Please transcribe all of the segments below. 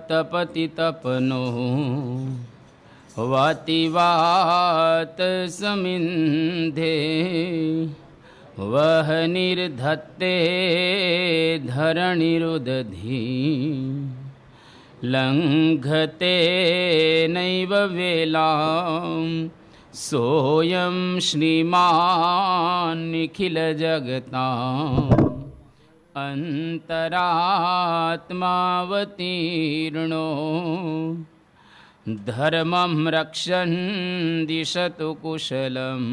તપતિ તપનો વાતી વાત સમિંધે વહ નિર્ધત્તે ધરણીરુદધી લંઘતે નૈવ વેલામ સોયમ શ્રીમાન નિખિલ જગતાં અંતરાત્માવતીર્ણો ધર્મં રક્ષન દિશતુ કુશલમ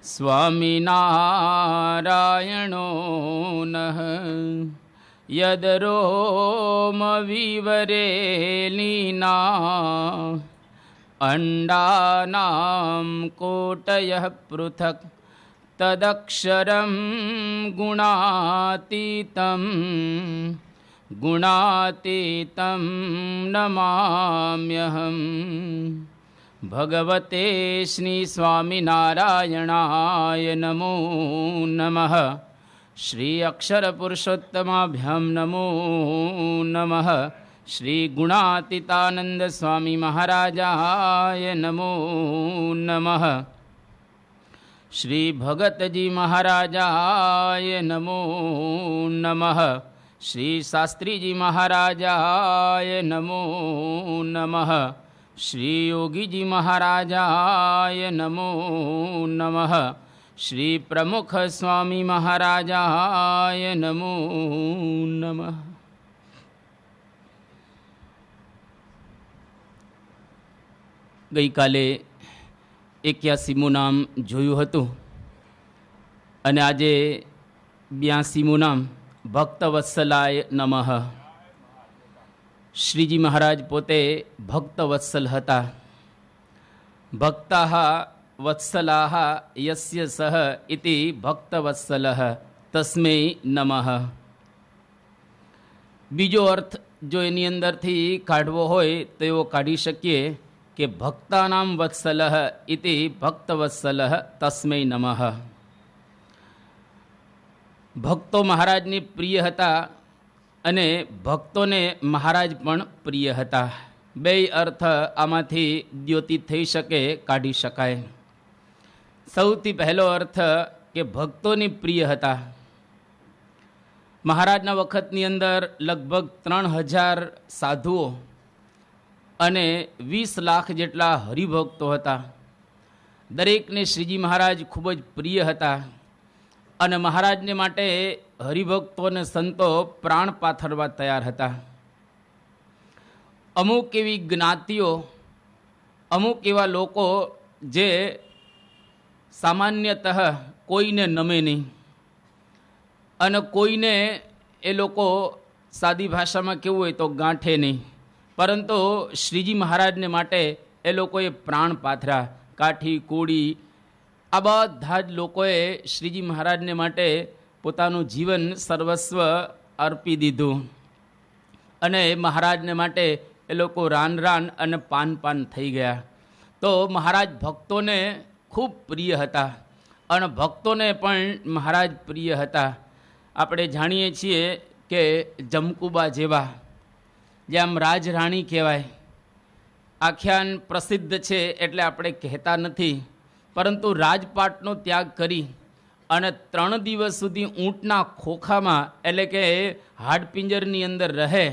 સ્વામિનારાયણો નઃ યદરોમવિવરેલીના અંડાનાં કોટયઃ પૃથક્ તદક્ષરં ગુણાતીतं નમામ્યહં ભગવતે શ્રી સ્વામિનારાયણાય નમો નમઃ. શ્રી અક્ષર પુરુષોત્તમાભ્યામ નમો નમઃ. શ્રી ગુણાતીતાનંદ સ્વામી મહારાજાય નમો નમઃ. શ્રી ભગતજી મહારાજાય નમો નમઃ. શ્રી શાસ્ત્રીજી મહારાજાય નમો નમઃ. શ્રી યોગીજી મહારાજાય નમો નમઃ. શ્રી પ્રમુખ સ્વામી મહારાજાય નમો નમઃ. ગઈકાલે 81મું નામ જોયું હતું અને આજે 82મું નામ ભક્તવત્સલાય નમઃ. શ્રીજી મહારાજ પોતે ભક્તવત્સલ હતા. ભક્તાઃ વત્સલાઃ યસ્ય સહ ઇતિ ભક્તવત્સલઃ તસ્મૈ નમઃ. બીજો અર્થ જો એની અંદરથી કાઢવો હોય તો એવો કાઢી શકીએ કે ભક્તાનામ વત્સલઃ ઇતિ ભક્તવત્સલઃ તસ્મૈ નમઃ. ભક્તો મહારાજની પ્રિય હતા અને ભક્તોને મહારાજ પણ પ્રિય હતા. બેય અર્થ આમાંથી દ્યોતિત થઈ શકે, કાઢી શકાય. સૌથી પહેલો અર્થ કે ભક્તોની પ્રિય હતા. મહારાજના વખતની અંદર લગભગ 3000 સાધુઓ અને 20 લાખ જેટલા હરિભક્તો હતા. દરેકને શ્રીજી મહારાજ ખૂબ જ પ્રિય હતા અને મહારાજને માટે હરિભક્તો અને સંતો પ્રાણ પાથરવા તૈયાર હતા. અમુક એવી જ્ઞાતિઓ, અમુક એવા લોકો જે સામાન્યતઃ કોઈને નમે નહીં અને કોઈને એ લોકો સાદી ભાષામાં કેવું હોય તો ગાંઠે નહીં, પરંતુ શ્રીજી મહારાજને માટે એ લોકોએ પ્રાણ પાથર્યા. કાઠી કોળી આ બધા જ લોકોએ શ્રીજી મહારાજને માટે પોતાનું જીવન સર્વસ્વ અર્પી દીધું અને મહારાજને માટે એ લોકો રાન રાન અને પાન પાન થઈ ગયા. તો મહારાજ ભક્તોને ખૂબ પ્રિય હતા અને ભક્તોને પણ મહારાજ પ્રિય હતા. આપણે જાણીએ છીએ કે જમકુબા જેવા, જે આમ રાજરાણી કહેવાય, આખ્યાન પ્રસિદ્ધ છે એટલે આપણે કહેતા નથી, પરંતુ રાજપાટનો ત્યાગ કરી અને 3 દિવસ સુધી ઊંટના ખોખામાં એટલે કે હાડપિંજરની અંદર રહે.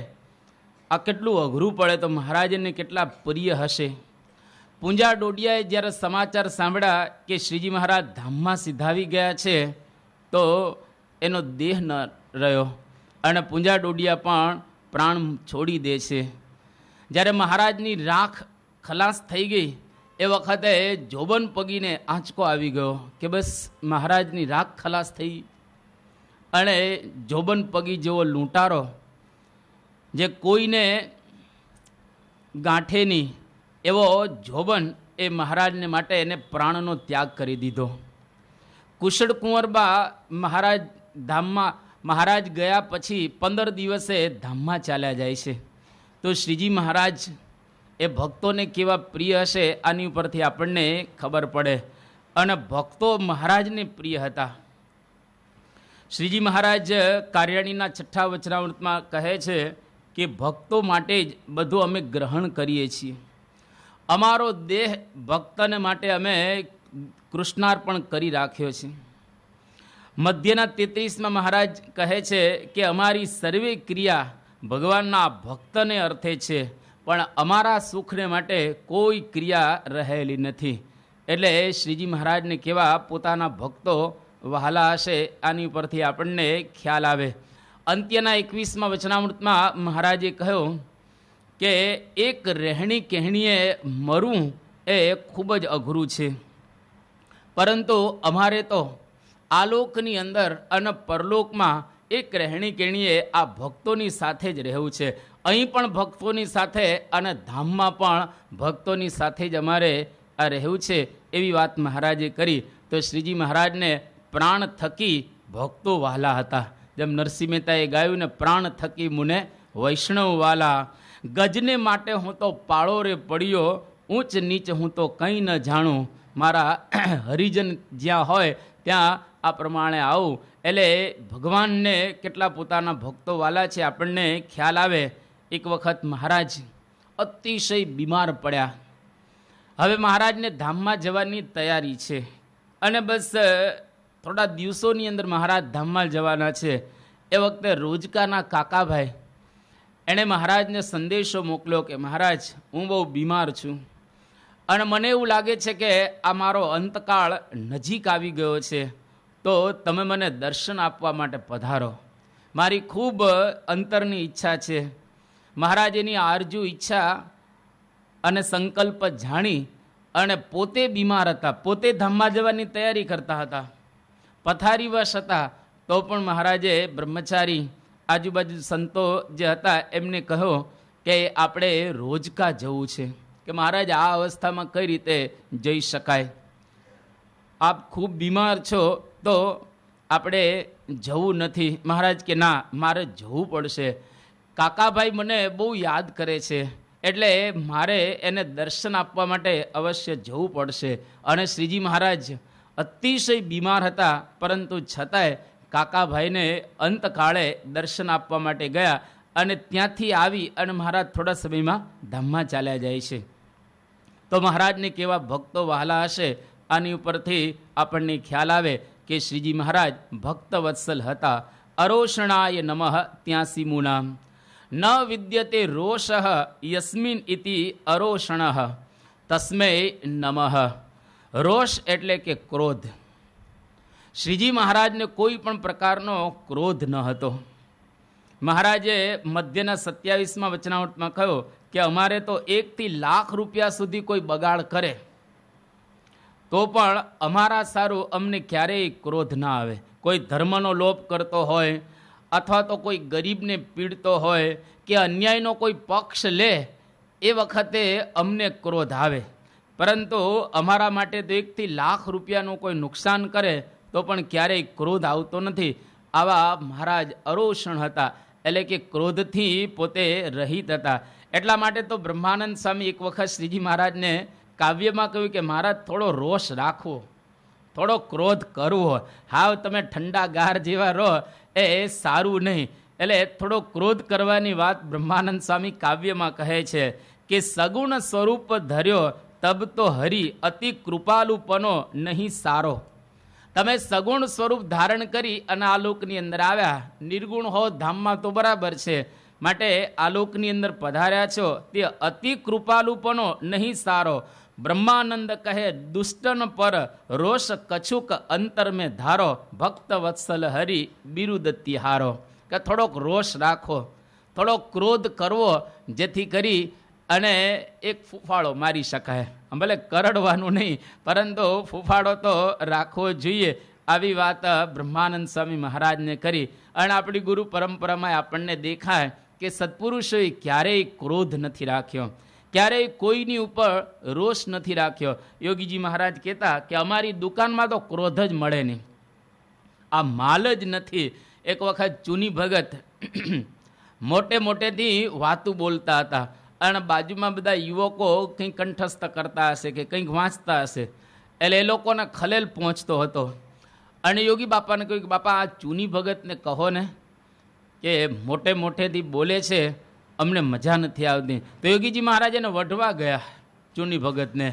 આ કેટલું અઘરું પડે, તો મહારાજને કેટલા પ્રિય હશે. પૂંજા ડોડિયાએ જ્યારે સમાચાર સાંભળ્યા કે શ્રીજી મહારાજ ધામમાં સિધાવી ગયા છે તો એનો દેહ ન રહ્યો અને પૂંજા ડોડિયા પણ પ્રાણ છોડી દે છે. જ્યારે મહારાજની રાખ ખલાસ થઈ ગઈ એ વખતે જોબન પગીને આંચકો આવી ગયો કે બસ મહારાજની રાખ ખલાસ થઈ. અને જોબન પગી જેવો લૂંટારો જે કોઈને ગાંઠે નહીં એવો જોબન એ મહારાજને માટે એને પ્રાણનો ત્યાગ કરી દીધો. કુશળ કુંવરબા મહારાજ ધામમાં, મહારાજ ગયા પછી 15 દિવસે ધામમાં ચાલ્યા જાય છે. તો શ્રીજી મહારાજ એ ભક્તોને કેવા પ્રિય હશે આની ઉપરથી આપણને ખબર પડે. અને ભક્તો મહારાજને પ્રિય હતા. શ્રીજી મહારાજ કાર્યાણીના 6ઠ્ઠા વચનામૃતમાં કહે છે કે ભક્તો માટે જ બધું અમે ગ્રહણ કરીએ છીએ. અમારો દેહ ભક્તને માટે અમે કૃષ્ણાર્પણ કરી રાખ્યો છે. મધ્યના 33માં મહારાજ કહે છે કે અમારી સર્વે ક્રિયા ભગવાનના ભક્તને અર્થે છે, પણ અમારા સુખને માટે કોઈ ક્રિયા રહેલી નથી. એટલે શ્રીજી મહારાજને કેવા પોતાના ભક્તો વહાલા હશે, આની ઉપરથી આપણને ખ્યાલ આવે. અંત્યના 21માં વચનામૃતમાં મહારાજે કહ્યું કે એક રહેણી કહેણીએ મરવું એ ખૂબ જ અઘરું છે, પરંતુ અમારે તો આલોકની અંદર અને પરલોકમાં એક રહેણી કહેણીએ આ ભક્તોની સાથે જ રહેવું છે. અહીં પણ ભક્તોની સાથે અને ધામમાં પણ ભક્તોની સાથે જ અમારે આ રહેવું છે, એવી વાત મહારાજે કરી. તો શ્રીજી મહારાજને પ્રાણ થકી ભક્તો વહાલા હતા. જેમ નરસિંહ મહેતાએ ગાયું ને, પ્રાણ થકી મુને વૈષ્ણવ વાલા, ગજને માટે હું તો પાળો રે પડ્યો, ઊંચ નીચ હું તો કંઈ ન જાણું, મારા હરિજન જ્યાં હોય ત્યાં આ પ્રમાણે આવું. એટલે ભગવાનને કેટલા પોતાના ભક્તો વાલા છે આપણને ખ્યાલ આવે. એક વખત મહારાજ અતિશય બીમાર પડ્યા. હવે મહારાજને ધામમાં જવાની તૈયારી છે અને બસ થોડા દિવસોની અંદર મહારાજ ધામમાં જવાના છે. એ વખતે રોજકાના કાકાભાઈ એણે મહારાજને સંદેશો મોકલ્યો કે મહારાજ, હું બહુ બીમાર છું અને મને એવું લાગે છે કે આ મારો અંતકાળ નજીક આવી ગયો છે, તો તમે મને દર્શન આપવા માટે પધારો. મારી ખૂબ અંતરની ઈચ્છા છે. મહારાજ એની આરજુ ઈચ્છા અને સંકલ્પ જાણી અને પોતે બીમાર હતા, પોતે ધામમાં જવાની તૈયારી કરતા હતા, પથારીવશ હતા, તો પણ મહારાજે બ્રહ્મચારી આજુબાજુ સંતો જે હતા એમને કહ્યો કે આપણે રોજકા જવું છે, કે મહારાજ આ અવસ્થામાં કઈ રીતે જઈ શકાય, આપ ખૂબ બીમાર છો તો આપણે જવું નથી. મહારાજ કે ના, મારે જવું પડશે. કાકાભાઈ મને બહુ યાદ કરે છે, એટલે મારે એને દર્શન આપવા માટે અવશ્ય જવું પડશે. અને શ્રીજી મહારાજ અતિશય બીમાર હતા, પરંતુ છતાંય કાકાભાઈને અંતકાળે દર્શન આપવા માટે ગયા અને ત્યાંથી આવી અને મહારાજ થોડા સમયમાં ધામમાં ચાલ્યા જાય છે. તો મહારાજને કેવા ભક્તો વહાલા હશે, આની ઉપરથી આપણને ખ્યાલ આવે કે શ્રીજી મહારાજ ભક્ત વત્સલ હતા. અરોષણાય નમઃ 83મું નામ. ન વિદ્યતે રોષઃ યસ્મિન ઇતિ અરોષણ તસ્મૈ નમઃ. રોષ એટલે કે ક્રોધ. શ્રીજી મહારાજને કોઈ પણ પ્રકારનો ક્રોધ ન હતો. મહારાજે મધ્યના 27માં વચનામૃતમાં કહ્યું કે અમારે તો 1 થી લાખ રૂપિયા સુધી કોઈ બગાડ કરે તો પણ અમારા સારું અમને ક્યારેય ક્રોધ ના આવે. કોઈ ધર્મનો લોપ કરતો હોય અથવા તો કોઈ ગરીબને પીડતો હોય કે અન્યાયનો કોઈ પક્ષ લે, એ વખતે અમને ક્રોધ આવે, પરંતુ અમારા માટે તો 1 થી લાખ રૂપિયાનું કોઈ નુકસાન કરે તો પણ ક્યારેય ક્રોધ આવતો નથી. આવા મહારાજ અરોષણ હતા, એટલે કે ક્રોધથી પોતે રહિત હતા. એટલા માટે તો બ્રહ્માનંદ સ્વામી એક વખત શ્રીજી મહારાજને કાવ્યમાં કહ્યું કે મહારાજ થોડો રોષ રાખવો, થોડો ક્રોધ કરવો, હાવ તમે ઠંડા ગાર જેવા રહો એ સારું નહીં. એટલે થોડો ક્રોધ કરવાની વાત બ્રહ્માનંદ સ્વામી કાવ્યમાં કહે છે કે સગુણ સ્વરૂપ ધર્યો તબ તો હરિ અતિ કૃપાલુપનો નહીં સારો. તમે સગુણ સ્વરૂપ ધારણ કરી અને આલોકની અંદર આવ્યા, નિર્ગુણ હો ધામમાં તો બરાબર છે, માટે આલોકની અંદર પધાર્યા છો તે અતિ કૃપાલુપનો નહીં સારો. બ્રહ્માનંદ કહે દુષ્ટન પર રોષ કછુક અંતર મેં ધારો, ભક્ત વત્સલ હરિ બિરુદ તિહારો. કે થોડોક રોષ રાખો, થોડોક ક્રોધ કરવો, જેથી કરી અને એક ફૂફાળો મારી શકાય. ભલે કરડવાનું નહીં, પરંતુ ફૂફાળો તો રાખવો જોઈએ. આવી વાત બ્રહ્માનંદ સ્વામી મહારાજને કરી. અને આપણી ગુરુ પરંપરામાં આપણને દેખાય કે સત્પુરુષોએ ક્યારેય ક્રોધ નથી રાખ્યો, ક્યારેય કોઈની ઉપર રોષ નથી રાખ્યો. યોગીજી મહારાજ કહેતા કે અમારી દુકાનમાં તો ક્રોધ જ મળે નહીં, આ માલ જ નથી. એક વખત ચૂની ભગત મોટે મોટેથી વાતું બોલતા હતા અને બાજુમાં બધા યુવકો કંઈક કંઠસ્થ કરતા હશે કે કંઈક વાંચતા હશે, એટલે એ લોકોને ખલેલ પહોંચતો હતો. અને યોગી બાપાને કહ્યું કે બાપા આ ચૂની ભગતને કહો ને કે મોટે મોટેથી બોલે છે, અમને મજા નથી આવતી. તો યોગીજી મહારાજ એને વઢવા ગયા ચૂની ભગતને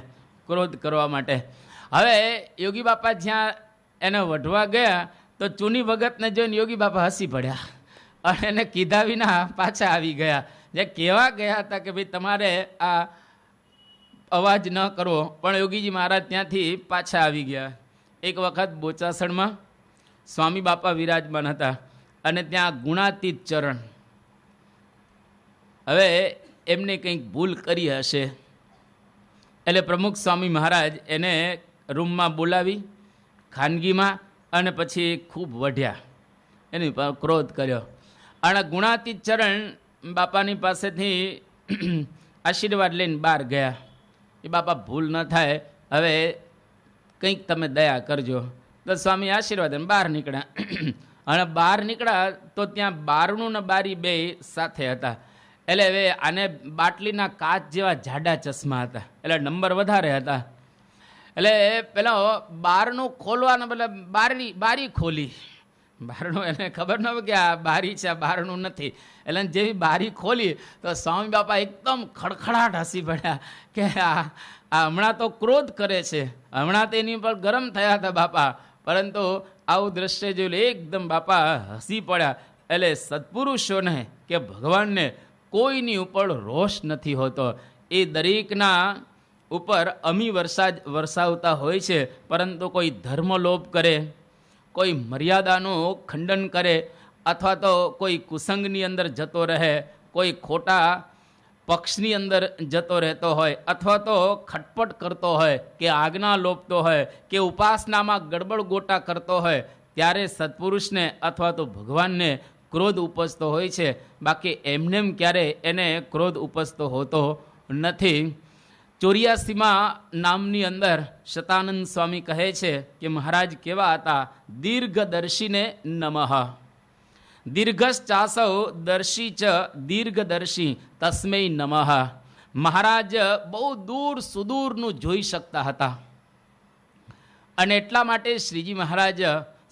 ક્રોધ કરવા માટે. હવે યોગી બાપા જ્યાં એને વઢવા ગયા તો ચૂની ભગતને જોઈને યોગી બાપા હસી પડ્યા અને એને કીધા વિના પાછા આવી ગયા. જે કહેવા ગયા હતા કે ભાઈ તમારે આ અવાજ ન કરવો, પણ યોગીજી મહારાજ ત્યાંથી પાછા આવી ગયા. એક વખત બોચાસણમાં સ્વામી બાપા વિરાજમાન હતા અને ત્યાં ગુણાતીત ચરણ, હવે એમને કંઈક ભૂલ કરી હશે એટલે પ્રમુખ સ્વામી મહારાજ એને રૂમમાં બોલાવી ખાનગીમાં અને પછી ખૂબ વઢ્યા, એની પર ક્રોધ કર્યો. અને ગુણાતીત ચરણ બાપાની પાસેથી આશીર્વાદ લઈને બહાર ગયા. એ બાપા ભૂલ ન થાય, હવે કંઈક તમે દયા કરજો. તો સ્વામી આશીર્વાદ બહાર નીકળ્યા. અને બહાર નીકળ્યા તો ત્યાં બારણું ને બારી બે સાથે હતા. એટલે હવે આને બાટલીના કાચ જેવા જાડા ચશ્મા હતા, એટલે નંબર વધારે હતા. એટલે પેલા બારણું ખોલવાના બદલે બારી ખોલી. બારણું એને ખબર ન હોય કે આ બારી છે, આ બારણું નથી. એટલે જેવી બારી ખોલી તો સ્વામી બાપા એકદમ ખડખડાટ હસી પડ્યા કે આ હમણાં તો ક્રોધ કરે છે, હમણાં તો એની ઉપર ગરમ થયા હતા બાપા, પરંતુ આવું દ્રશ્ય જોયું એકદમ બાપા હસી પડ્યા. એટલે સત્પુરુષોને કે ભગવાનને કોઈની ઉપર રોષ નથી હોતો. એ દરેકના ઉપર અમી વરસાવતા હોય છે, પરંતુ કોઈ ધર્મલોપ કરે, કોઈ મર્યાદાનું ખંડન કરે, અથવા તો કોઈ કુસંગની અંદર જતો રહે, કોઈ ખોટા પક્ષની અંદર જતો રહેતો હોય, અથવા તો ખટપટ કરતો હોય કે આજ્ઞા લોપતો હોય કે ઉપાસનામાં ગડબડ ગોટા કરતો હોય, ત્યારે સત્પુરુષને અથવા તો ભગવાનને ક્રોધ ઉપજતો હોય છે. બાકી એમનેમ ક્યારે એને ક્રોધ ઉપજતો હોતો નથી. 84 નામની અંદર શતાનંદ સ્વામી કહે છે કે મહારાજ કેવા હતા, દીર્ઘદર્શીને નમઃ. દીર્ઘશ્ચાસૌ દર્શી ચ દીર્ઘદર્શી તસ્મૈ નમઃ. મહારાજ બહુ દૂર સુદૂરનું જોઈ શકતા હતા અને એટલા માટે શ્રીજી મહારાજ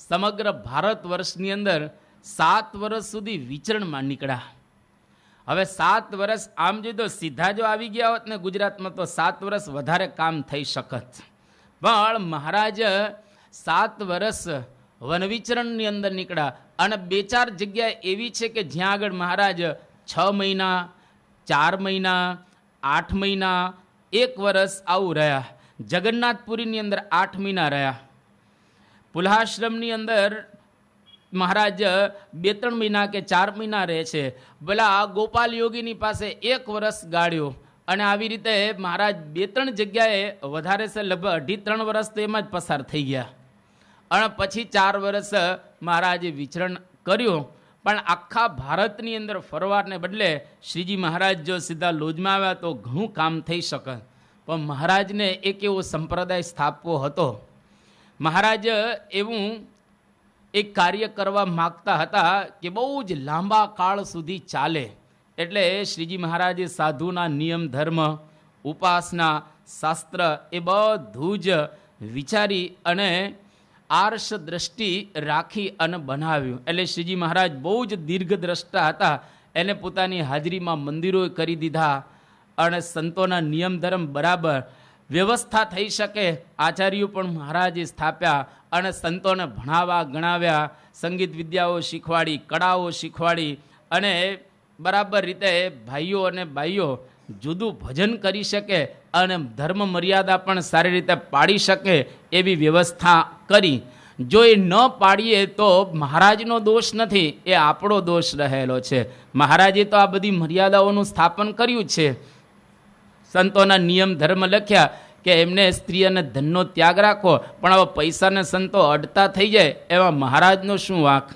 સમગ્ર ભારત વર્ષની અંદર 7 વર્ષ સુધી વિચરણમાં નીકળ્યા. હવે 7 વર્ષ આમ જોઈએ તો સીધા જો આવી ગયા હોત ને ગુજરાતમાં તો 7 વર્ષ વધારે કામ થઈ શકત, પણ મહારાજ 7 વર્ષ વનવિચરણની અંદર નીકળ્યા. અને 2-4 જગ્યા એવી છે કે જ્યાં આગળ મહારાજ 6 મહિના, 4 મહિના, 8 મહિના, 1 વર્ષ આવું રહ્યા. જગન્નાથપુરીની અંદર 8 મહિના રહ્યા. પુલ્હાશ્રમની અંદર મહારાજ 2-3 મહિના કે 4 મહિના રહે છે. ભલા ગોપાલ યોગીની પાસે 1 વર્ષ ગાળ્યો. અને આવી રીતે મહારાજ 2-3 જગ્યાએ વધારે છે લગભગ 2.5-3 વર્ષ તો એમાં જ પસાર થઈ ગયા. અને પછી 4 વર્ષ મહારાજે વિચરણ કર્યું. પણ આખા ભારતની અંદર ફરવાને બદલે શ્રીજી મહારાજ જો સીધા લોજમાં આવ્યા તો ઘણું કામ થઈ શકે. પણ મહારાજને એક એવો સંપ્રદાય સ્થાપવો હતો. મહારાજ એવું એક કાર્ય કરવા માગતા હતા કે બહુ જ લાંબા કાળ સુધી ચાલે. એટલે શ્રીજી મહારાજે સાધુના નિયમ ધર્મ, ઉપાસના, શાસ્ત્ર એ બધું જ વિચારી અને આર્ષ દ્રષ્ટિ રાખી અને બનાવ્યું. એટલે શ્રીજી મહારાજ બહુ જ દીર્ઘદ્રષ્ટા હતા. એને પોતાની હાજરીમાં મંદિરો કરી દીધા અને સંતોના નિયમ ધર્મ બરાબર વ્યવસ્થા થઈ શકે આચાર્યો પણ મહારાજે સ્થાપ્યા અને સંતોને ભણાવવા ગણાવ્યા, સંગીત વિદ્યાઓ શીખવાડી, કળાઓ શીખવાડી અને બરાબર રીતે ભાઈઓ અને બાઈઓ જુદું ભજન કરી શકે અને ધર્મ મર્યાદા પણ સારી રીતે પાડી શકે એવી વ્યવસ્થા કરી. જો એ ન પાડીએ તો મહારાજનો દોષ નથી, એ આપણો દોષ રહેલો છે. મહારાજે તો આ બધી મર્યાદાઓનું સ્થાપન કર્યું છે. સંતોના નિયમ ધર્મ લખ્યા કે એમને સ્ત્રી અને ધનનો ત્યાગ રાખો, પણ હવે પૈસાને સંતો અડતા થઈ જાય એવા મહારાજનો શું વાંક.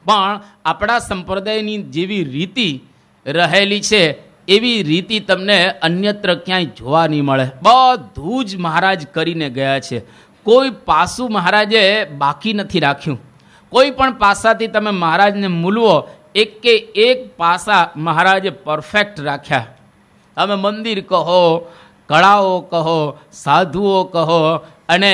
પણ આપણા સંપ્રદાયની જેવી રીતિ રહેલી છે એવી રીતિ તમને અન્યત્ર ક્યાંય જોવા નહીં મળે. બધું જ મહારાજ કરીને ગયા છે. કોઈ પાસું મહારાજે બાકી નથી રાખ્યું. કોઈ પણ પાસાથી તમે મહારાજને મૂલવો, એક કે એક પાસા મહારાજે પરફેક્ટ રાખ્યા. તમે મંદિર કહો, કળાઓ કહો, સાધુઓ કહો અને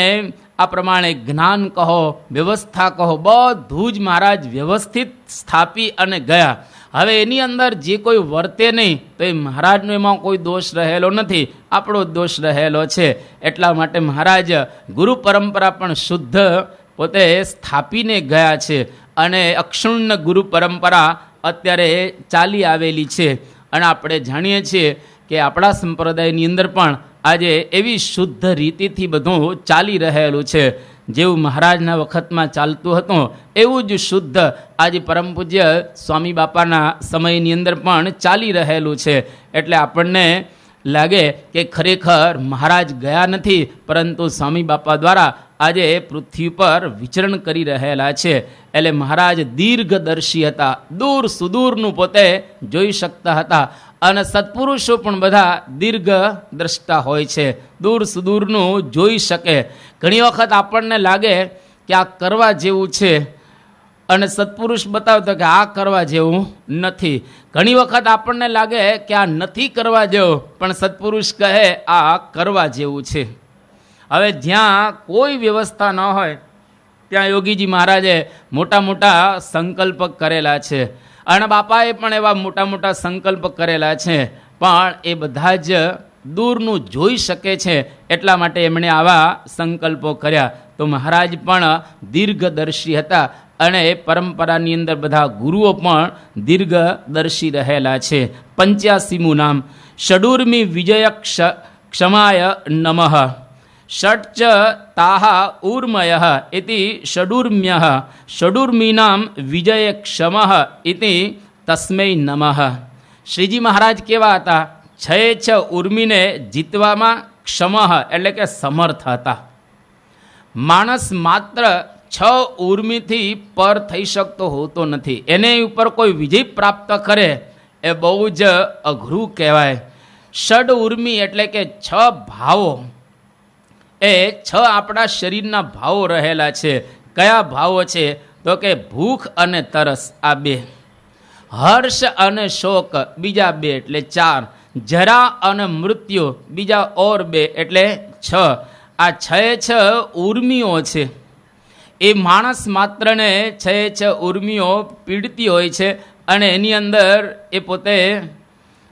આ પ્રમાણે જ્ઞાન કહો, વ્યવસ્થા કહો, બધું જ મહારાજ વ્યવસ્થિત સ્થાપી અને ગયા. હવે એની અંદર જે કોઈ વર્તે નહીં તો એ મહારાજનો એમાં કોઈ દોષ રહેલો નથી, આપણો દોષ રહેલો છે. એટલા માટે મહારાજ ગુરુ પરંપરા પણ શુદ્ધ પોતે સ્થાપીને ગયા છે અને અક્ષુણ્ણ ગુરુ પરંપરા અત્યારે ચાલી આવેલી છે. અને આપણે જાણીએ છીએ કે આપણા સંપ્રદાયની અંદર પણ આજે એવી શુદ્ધ રીતિથી બધું ચાલી રહેલું છે. જેવું મહારાજના વખતમાં ચાલતું હતું એવું જ શુદ્ધ આજે પરમ પૂજ્ય સ્વામી બાપાના સમયની અંદર પણ ચાલી રહેલું છે. એટલે આપણને લાગે કે ખરેખર મહારાજ ગયા નથી, પરંતુ સ્વામી બાપા દ્વારા આજે પૃથ્વી પર વિચરણ કરી રહેલા છે. એટલે મહારાજ દીર્ઘદર્શી હતા, દૂર સુદૂરનું પોતે જોઈ શકતા હતા. અને સત્પુરુષો પણ બધા દીર્ઘ દ્રષ્ટા હોય છે, દૂર સુદૂરનું જોઈ શકે. ઘણી વખત આપણને લાગે કે આ કરવા જેવું છે અને સત્પુરુષ બતાવતો કે આ કરવા જેવું નથી. ઘણી વખત આપણને લાગે કે આ નથી કરવા જેવું, પણ સત્પુરુષ કહે આ કરવા જેવું છે. હવે જ્યાં કોઈ વ્યવસ્થા ન હોય ત્યાં યોગીજી મહારાજે મોટા મોટા સંકલ્પ કરેલા છે અને બાપાએ પણ એવા મોટા મોટા સંકલ્પ કરેલા છે, પણ એ બધા જ દૂરનું જોઈ શકે છે. એટલા માટે એમણે આવા સંકલ્પો કર્યા. તો મહારાજ પણ દીર્ઘદર્શી હતા અને એ પરંપરાની અંદર બધા ગુરુઓ પણ દીર્ઘદર્શી રહેલા છે. 85મું નામ ષડૂર્મિ વિજય ક્ષમાય નમઃ. ષટ્ચ તાહ ઊર્મય ઇતિ ષડૂર્મ્ય ષડૂર્મિનામ વિજય ક્ષમઃ ઇતિ તસ્મૈ નમઃ. શ્રીજી મહારાજ કેવા હતા? 6 ઉર્મિને જીતવામાં ક્ષમઃ એટલે કે સમર્થ હતા. માણસ માત્ર 6 ઉર્મિથી પર થઈ શકતો હોતો નથી. એને ઉપર કોઈ વિજય પ્રાપ્ત કરે એ બહુ જ અઘરું કહેવાય. ષડ ઉર્મિ એટલે કે 6 ભાવો, એ 6 આપણા શરીરના ભાવો રહેલા છે. કયા ભાવો છે? તો કે ભૂખ અને તરસ આ 2, હર્ષ અને શોક બીજા 2 એટલે 4, જરા અને મૃત્યુ બીજા ઓર 2 એટલે 6. આ 6 ઉર્મિઓ છે. એ માણસ માત્રને 6 ઉર્મિઓ પીડતી હોય છે અને એની અંદર એ પોતે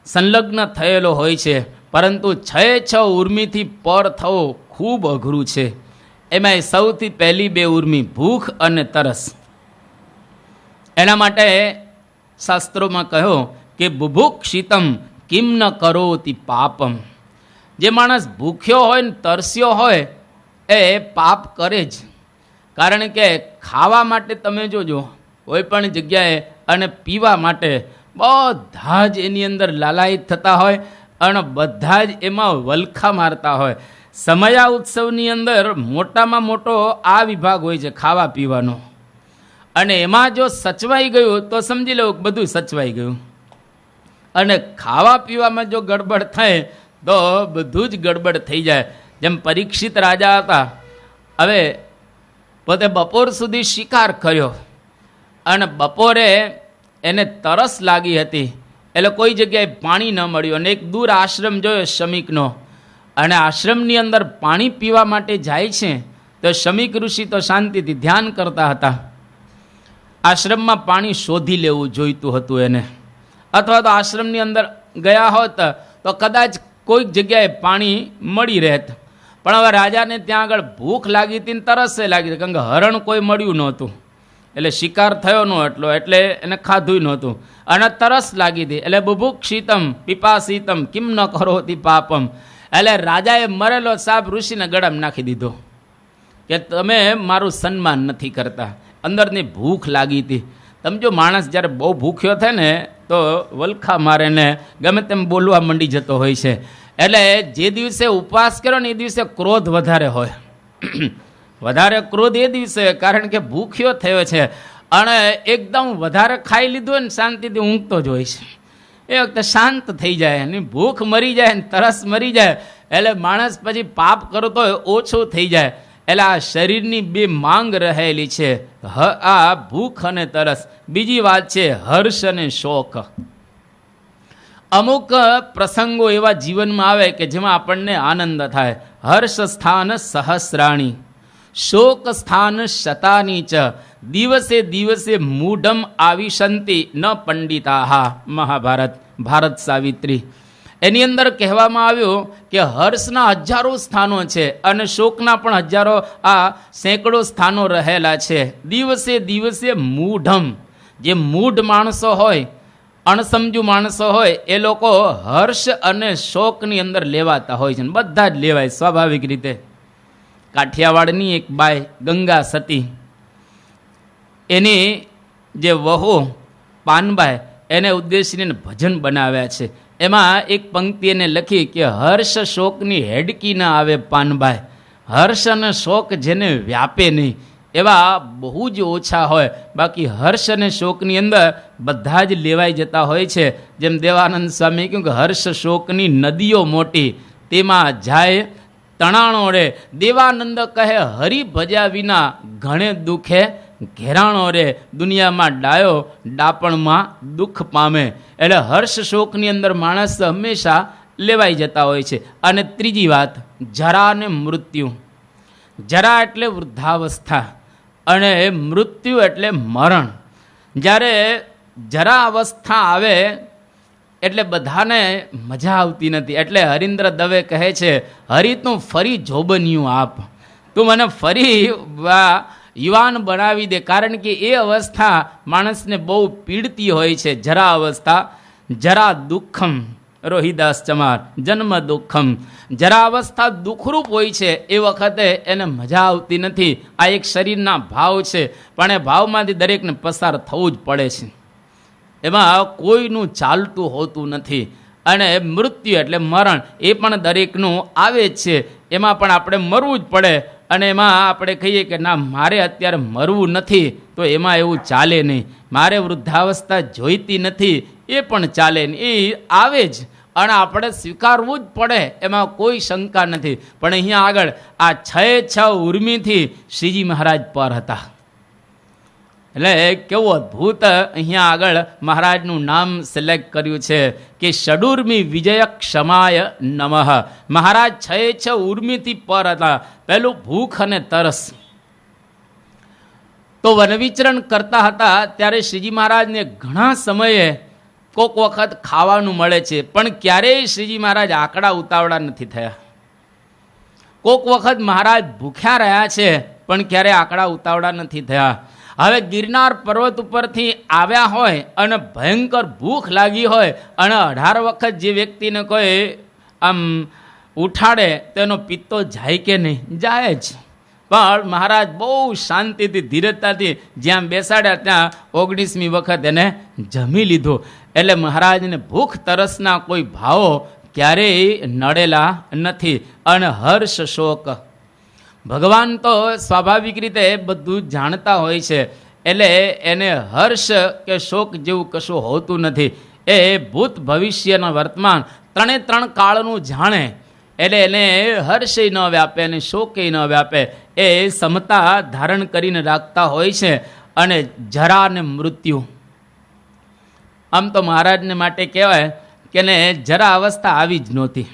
સંલગ્ન થયેલો હોય છે. પરંતુ 6 ઉર્મિથી પર થવો ખૂબ અઘરું છે. એમાં સૌથી પહેલી 2 ઉર્મિ ભૂખ અને તરસ. એના માટે શાસ્ત્રોમાં કહ્યું કે બુભુક્ષિતમ કિમ ન કરોતિ પાપમ. જે માણસ ભૂખ્યો હોય ને તરસ્યો હોય એ પાપ કરે જ. કારણ કે ખાવા માટે તમે જોજો કોઈ પણ જગ્યાએ અને પીવા માટે બધા જ એની અંદર લાલાયિત થતા હોય અને બધા જ એમાં વલખા મારતા હોય. સમયા ઉત્સવની અંદર મોટામાં મોટો આ વિભાગ હોય છે ખાવા પીવાનો, અને એમાં જો સચવાઈ ગયું તો સમજી લો બધું સચવાઈ ગયું. અને ખાવા પીવામાં જો ગડબડ થાય તો બધું જ ગડબડ થઈ જાય. જેમ પરીક્ષિત રાજા હતા, હવે પોતે બપોર સુધી શિકાર કર્યો અને બપોરે એને તરસ લાગી હતી, એટલે કોઈ જગ્યાએ પાણી ન મળ્યું અને એક દૂર આશ્રમ જોયો શમીકનો, અને આશ્રમની અંદર પાણી પીવા માટે જાય છે તો શમીક ઋષિ તો શાંતિથી ધ્યાન કરતા હતા. આશ્રમમાં પાણી શોધી લેવું જોઈતું હતું એને, અથવા તો આશ્રમની અંદર ગયા હોત તો કદાચ કોઈક જગ્યાએ પાણી મળી રહેત. પણ હવે રાજાને ત્યાં આગળ ભૂખ લાગી હતી ને તરસે લાગી હતી, કારણ કે હરણ કોઈ મળ્યું નહોતું, એટલે શિકાર થયો ન એટલો, એટલે એને ખાધું નહોતું અને તરસ લાગી હતી. એટલે બુભુક્ષિતમ પિપાસિતમ કિમ ન કરોતિ પાપમ. એટલે રાજાએ મરેલો સાપ ઋષિને ગળામાં નાખી દીધો કે તમે મારું સન્માન નથી કરતા. અંદરની ભૂખ લાગી હતી. તમે જો માણસ જ્યારે બહુ ભૂખ્યો થાય ને તો વલખા મારે ને ગમે તેમ બોલવા મંડી જતો હોય છે. એટલે જે દિવસે ઉપવાસ કર્યો ને એ દિવસે ક્રોધ વધારે હોય, વધારે ક્રોધ એ દિવસે, કારણ કે ભૂખ્યો થયો છે અને એકદમ વધારે ખાઈ લીધું હોય ને શાંતિથી ઊંઘતો જ હોય છે. એ વખતે શાંત થઈ જાય અને ભૂખ મરી જાય ને તરસ મરી જાય, એટલે માણસ પછી પાપ કરતો હોય ઓછું થઈ જાય. એટલે આ શરીરની 2 માંગ રહેલી છે, આ ભૂખ અને તરસ. બીજી વાત છે હર્ષ અને શોક. અમુક પ્રસંગો એવા જીવનમાં આવે કે જેમાં આપણને આનંદ થાય. હર્ષ સ્થાન સહસ્રાણી શોક સ્થાન શતાની ચ દિવસે દિવસે મૂઢમ આવિશંતિ ન પંડિતાહા. મહાભારત ભારત સાવિત્રી એની અંદર કહેવામાં આવ્યું કે હર્ષના હજારો સ્થાનો છે અને શોકના પણ હજારો સેંકડો સ્થાનો રહેલા છે. દિવસે દિવસે મૂઢમ, જે મૂઢ માણસો હોય, અણસમજુ માણસો હોય, એ લોકો હર્ષ અને શોકની અંદર લેવાતા હોય છે. બધા જ લેવાય સ્વાભાવિક રીતે. કાઠિયાવાડની એક બાઈ ગંગા સતી, એની જે વહુ પાનબાઈ, એને ઉદ્દેશીને ભજન બનાવ્યા છે. એમાં એક પંક્તિ એને લખી કે હર્ષ શોકની હેડકી ના આવે પાનબાઈ, હર્ષ અને શોક જેને વ્યાપે નહીં એવા બહુ જ ઓછા હોય. બાકી હર્ષ અને શોકની અંદર બધા જ લેવાઈ જતા હોય છે. જેમ દેવાનંદ સ્વામી કહ્યું કે હર્ષ શોકની નદીઓ મોટી, તેમાં જાય તણાણો રે. દેવાનંદ કહે હરિ ભજ્યા વિના ઘણે દુઃખે ઘેરાણો રે. દુનિયામાં ડાયો ડાપણમાં દુઃખ પામે. એટલે હર્ષ શોકની અંદર માણસ હંમેશા લેવાઈ જતા હોય છે. અને ત્રીજી વાત, જરા અને મૃત્યુ. જરા એટલે વૃદ્ધાવસ્થા અને મૃત્યુ એટલે મરણ. જ્યારે જરા અવસ્થા આવે એટલે બધાને મજા આવતી નથી. એટલે હરીન્દ્ર દવે કહે છે, હરી તું ફરી જોબન્યું આપ, તું મને ફરી યુવાન બનાવી દે. કારણ કે એ અવસ્થા માણસને બહુ પીડતી હોય છે. જરા અવસ્થા. જરા દુઃખમ, રોહિદાસ ચમાર, જન્મ દુઃખમ. જરા અવસ્થા દુઃખરૂપ હોય છે. એ વખતે એને મજા આવતી નથી. આ એક શરીરના ભાવ છે, પણ એ ભાવમાંથી દરેકને પસાર થવું જ પડે છે. એમાં કોઈનું ચાલતું હોતું નથી. અને મૃત્યુ એટલે મરણ, એ પણ દરેકનું આવે જ છે. એમાં પણ આપણે મરવું જ પડે. અને એમાં આપણે કહીએ કે ના, મારે અત્યારે મરવું નથી, તો એમાં એવું ચાલે નહીં. મારે વૃદ્ધાવસ્થા જોઈતી નથી, એ પણ ચાલે નહીં. એ આવે જ અને આપણે સ્વીકારવું જ પડે, એમાં કોઈ શંકા નથી. પણ અહીંયા આગળ આ 6 ઉર્મિથી શ્રીજી મહારાજ પર હતા. એટલે કેવું અદ્ભુત અહીંયા આગળ મહારાજનું નામ સિલેક્ટ કર્યું છે કે ષડુર્મી વિજય ક્ષમાય નમઃ. મહારાજ 6 ઉર્મિથી પર હતા. પહેલું ભૂખ અને તરસ. તો વનવિચરણ કરતા હતા ત્યારે શ્રીજી મહારાજને ઘણા સમયે કોક વખત ખાવાનું મળે છે, પણ ક્યારેય શ્રીજી મહારાજ આકડા ઉતાવળા નથી થયા. કોક વખત મહારાજ ભૂખ્યા રહ્યા છે, પણ ક્યારેય આકડા ઉતાવળા નથી થયા. હવે ગિરનાર પર્વત ઉપરથી આવ્યા હોય અને ભયંકર ભૂખ લાગી હોય અને 18 વખત જે વ્યક્તિને કોઈ આમ ઉઠાડે તેનો પિત્તો જાય કે નહીં? જાય જ. પણ મહારાજ બહુ શાંતિથી ધીરજતાથી જ્યાં બેસાડ્યા ત્યાં 19મી વખત એને જમી લીધું. એટલે મહારાજને ભૂખ તરસના કોઈ ભાવો ક્યારેય નડેલા નથી. અને હર્ષ શોક, ભગવાન તો સ્વાભાવિક રીતે બધું જાણતા હોય છે. એટલે એને હર્ષ કે શોક જેવું કશું હોતું નથી. એ ભૂત ભવિષ્યના વર્તમાન 3 કાળનું જાણે. એટલે એને હર્ષય ન વ્યાપે અને શોકય ન વ્યાપે. એ સમતા ધારણ કરીને રાખતા હોય છે. અને જરા ને મૃત્યુ, આમ તો મહારાજને માટે કહેવાય કે ને જરા અવસ્થા આવી જ નહોતી.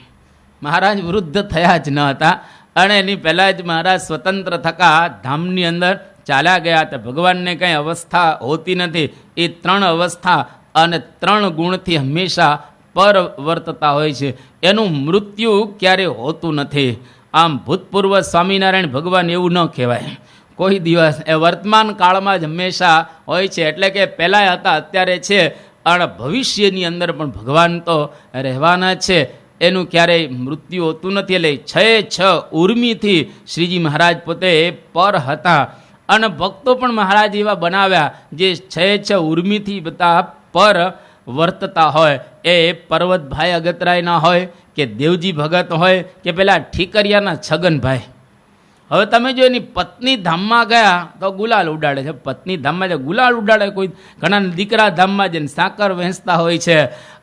મહારાજ વૃદ્ધ થયા જ ન હતા. અને એની પહેલાં જ મહારાજ સ્વતંત્ર થકા ધામની અંદર ચાલ્યા ગયા હતા. ભગવાનને કંઈ અવસ્થા હોતી નથી. એ 3 અવસ્થા અને 3 ગુણથી હંમેશા પર વર્તતા હોય છે. એનું મૃત્યુ ક્યારેય હોતું નથી. આમ ભૂતપૂર્વ સ્વામિનારાયણ ભગવાન એવું ન કહેવાય કોઈ દિવસ. એ વર્તમાન કાળમાં જ હંમેશા હોય છે. એટલે કે પહેલાં હતા, અત્યારે છે, અને ભવિષ્યની અંદર પણ ભગવાન તો રહેવાના છે. એનું ક્યારેય મૃત્યુ હોતું નથી. એટલે 6 ઉર્મિથી શ્રીજી મહારાજ પોતે પર હતા. અને ભક્તો પણ મહારાજ એવા બનાવ્યા જે 6 ઉર્મિથી બધા પર વર્તતા હોય. એ પર્વતભાઈ અગતરાયના હોય કે દેવજી ભગત હોય કે પેલા ઠીકરિયાના છગનભાઈ. હવે તમે જો એની પત્ની ધામમાં ગયા તો ગુલાલ ઉડાડે છે. પત્ની ધામમાં જે ગુલાલ ઉડાડે, કોઈ ઘણા દીકરા ધામમાં જઈને સાકર વહેંચતા હોય છે.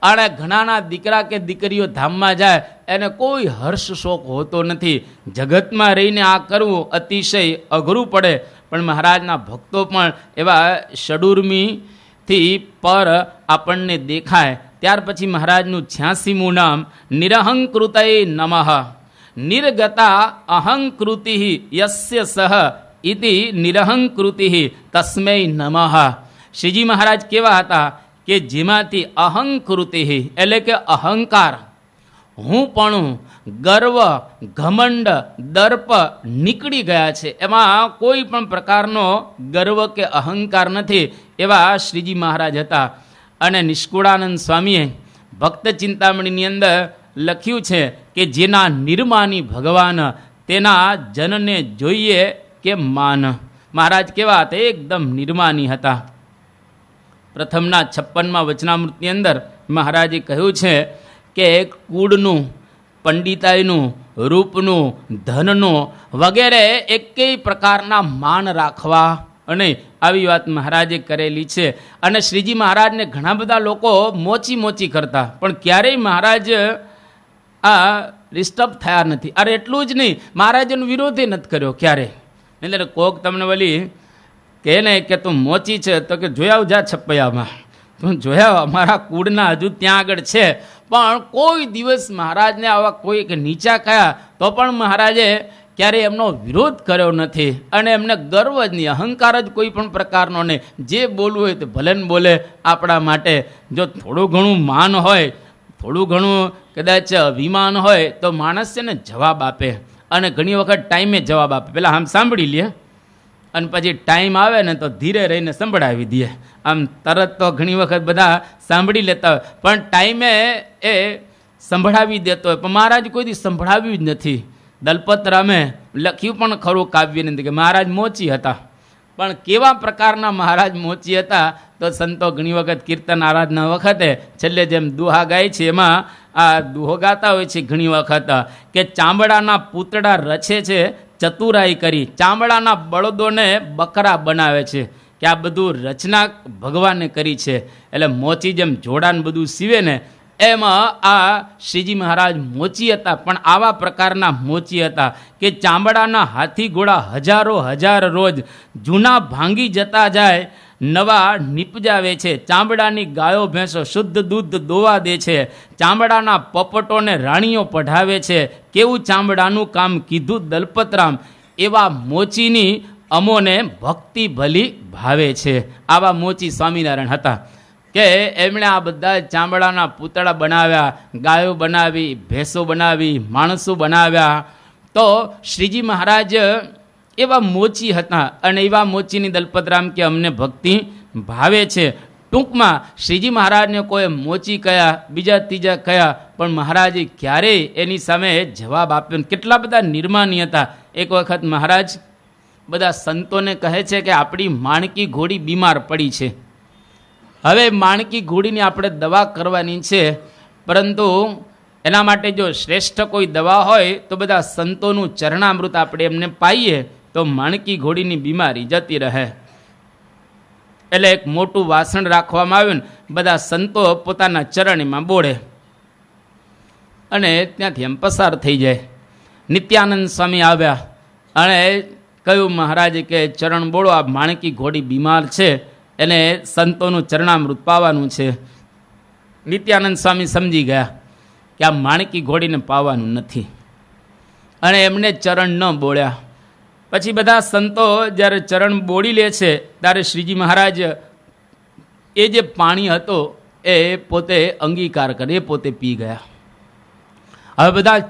અને ઘણાના દીકરા કે દીકરીઓ ધામમાં જાય એને કોઈ હર્ષ શોક હોતો નથી. જગતમાં રહીને આ કરવું અતિશય અઘરું પડે. પણ મહારાજના ભક્તો પણ એવા ષડુર્મીથી પર આપણને દેખાય. ત્યાર પછી મહારાજનું 86મું નામ નિરહંકૃતય નમઃ. નિર્ગતા અહંકૃતિ યસ્ય સહ ઇતિ નિરહંકૃતિ તસ્મૈ નમઃ. શ્રીજી મહારાજ કેવા હતા કે જેમાંથી અહંકૃતિ એટલે કે અહંકાર, હું પણ, ગર્વ, ઘમંડ, દર્પ નીકળી ગયા છે. એમાં કોઈ પણ પ્રકારનો ગર્વ કે અહંકાર નથી, એવા શ્રીજી મહારાજ હતા. અને નિષ્કુળાનંદ સ્વામીએ ભક્ત ચિંતામણીની અંદર લખ્યું છે કે જેના નિર્માની ભગવાન તેના જનને જોઈએ કે માન. મહારાજ કેવા હતા? એકદમ નિર્માની હતા. પ્રથમના 56મા વચનામૃતની અંદર મહારાજે કહ્યું છે કે કુળનું, પંડિતાઈનું, રૂપનું, ધનનું વગેરે એકેય પ્રકારના માન રાખવા અને આવી વાત મહારાજે કરેલી છે. અને શ્રીજી મહારાજને ઘણા બધા લોકો મોચી કરતા, પણ ક્યારેય મહારાજ આ ડિસ્ટર્બ થયા નથી. અરે એટલું જ નહીં, મહારાજનો વિરોધ નથી કર્યો ક્યારે. એટલે કોક તમને વળી કહે ને કે તું મોચી છે તો કે જોયા જા છપૈયામાં, તું જોયા અમારા કુળના હજુ ત્યાં આગળ છે. પણ કોઈ દિવસ મહારાજને આવા કોઈ નીચા કયા તો પણ મહારાજે ક્યારેય એમનો વિરોધ કર્યો નથી. અને એમને ગર્વ જ નહીં, અહંકાર જ કોઈ પણ પ્રકારનો નહીં. જે બોલવું હોય તો ભલે ને બોલે આપણા માટે. જો થોડું ઘણું માન હોય, થોડું ઘણું કદાચ અભિમાન હોય તો માણસ છે ને જવાબ આપે. અને ઘણી વખત ટાઈમે જવાબ આપે. પહેલાં આમ સાંભળી લે અને પછી ટાઈમ આવે ને તો ધીરે રહીને સંભળાવી દે. આમ તરત તો ઘણી વખત બધા સાંભળી લેતા હોય, પણ ટાઈમે એ સંભળાવી દેતો હોય. પણ મહારાજ કોઈ દી સંભળાવ્યું જ નથી. દલપતરામે લખ્યું પણ ખરું કાવ્યની અંદર કે મહારાજ મોચી હતા. પણ કેવા પ્રકારના મહારાજ મોચી હતા તો સંતો ઘણી વખત કીર્તન આરાધના વખતે છેલ્લે જેમ દુહા ગાય છે એમાં આ દુહો ગાતા હોય છે ઘણી વખત કે ચામડાના પૂતળા રચે છે ચતુરાઈ કરી, ચામડાના બળદોને બકરા બનાવે છે. કે આ બધું રચના ભગવાને કરી છે. એટલે મોચી જેમ જોડાન બધું સીવે ને એમાં આ શ્રીજી મહારાજ મોચી હતા. પણ આવા પ્રકારના મોચી હતા કે ચામડાના હાથી ઘોડા હજાર રોજ જૂના ભાંગી જતા જાય, નવા નીપજાવે છે. ચામડાની ગાયો ભેંસો શુદ્ધ દૂધ દોવા દે છે. ચામડાના પપટોને રાણીઓ પઢાવે છે. કેવું ચામડાનું કામ કીધું દલપતરામ. એવા મોચીની અમોને ભક્તિ ભલી ભાવે છે. આવા મોચી સ્વામિનારાયણ હતા કે એમણે આ બધા ચામડાના પૂતળા બનાવ્યા, ગાયો બનાવી, ભેંસો બનાવી, માણસો બનાવ્યા. તો શ્રીજી મહારાજ એવા મોચી હતા. અને એવા મોચીની દલપતરામ કે અમને ભક્તિ ભાવે છે. ટૂંકમાં શ્રીજી મહારાજને કોઈ મોચી કયા, બીજા ત્રીજા કયા, પણ મહારાજે ક્યારેય એની સામે જવાબ આપ્યો. કેટલા બધા નિર્માની હતા. એક વખત મહારાજ બધા સંતોને કહે છે કે આપણી માણકી ઘોડી બીમાર પડી છે. હવે માણકી ઘોડીની આપણે દવા કરવાની છે, પરંતુ એના માટે જો શ્રેષ્ઠ કોઈ દવા હોય તો બધા સંતોનું ચરણામૃત આપણે એમને પાઈએ તો માણકી ઘોડીની બીમારી જતી રહે. એટલે એક મોટું વાસણ રાખવામાં આવ્યું ને બધા સંતો પોતાના ચરણીમાં બોળે અને ત્યાંથી એમ પસાર થઈ જાય. નિત્યાનંદ સ્વામી આવ્યા અને કહ્યું મહારાજે કે ચરણ બોળો, આ માણકી ઘોડી બીમાર છે, એને સંતોનું ચરણામૃત પાવાનું છે. નિત્યાનંદ સ્વામી સમજી ગયા કે આ માણકી ઘોડીને પાવાનું નથી અને એમને ચરણ ન બોળ્યા. પછી બધા સંતો જ્યારે ચરણ બોળી લે છે ત્યારે શ્રીજી મહારાજ એ જે પાણી હતો એ પોતે અંગીકાર કરે, એ પોતે પી ગયા. હવે બધા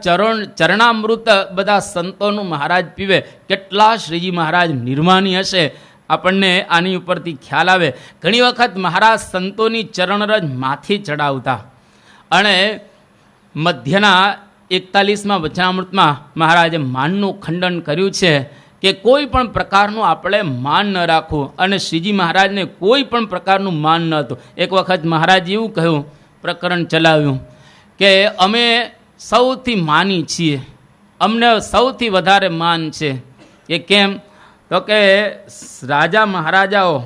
ચરણામૃત બધા સંતોનું મહારાજ પીવે. કેટલા શ્રીજી મહારાજ નિર્માની હશે, આપણને આની ઉપરથી ખ્યાલ આવે. ઘણી વખત મહારાજ સંતોની ચરણરજ માથે ચડાવતા. અને મધ્યના 41મા વચનામૃતમાં મહારાજે માનનું ખંડન કર્યું છે કે કોઈ પણ પ્રકારનું આપણે માન ન રાખવું. અને શ્રીજી મહારાજને કોઈ પણ પ્રકારનું માન ન હતું. એક વખત મહારાજ એવું કહ્યું, પ્રકરણ ચલાવ્યું કે અમે સૌથી માની છીએ, અમને સૌથી વધારે માન છે. એ કેમ? તો કે રાજા મહારાજાઓ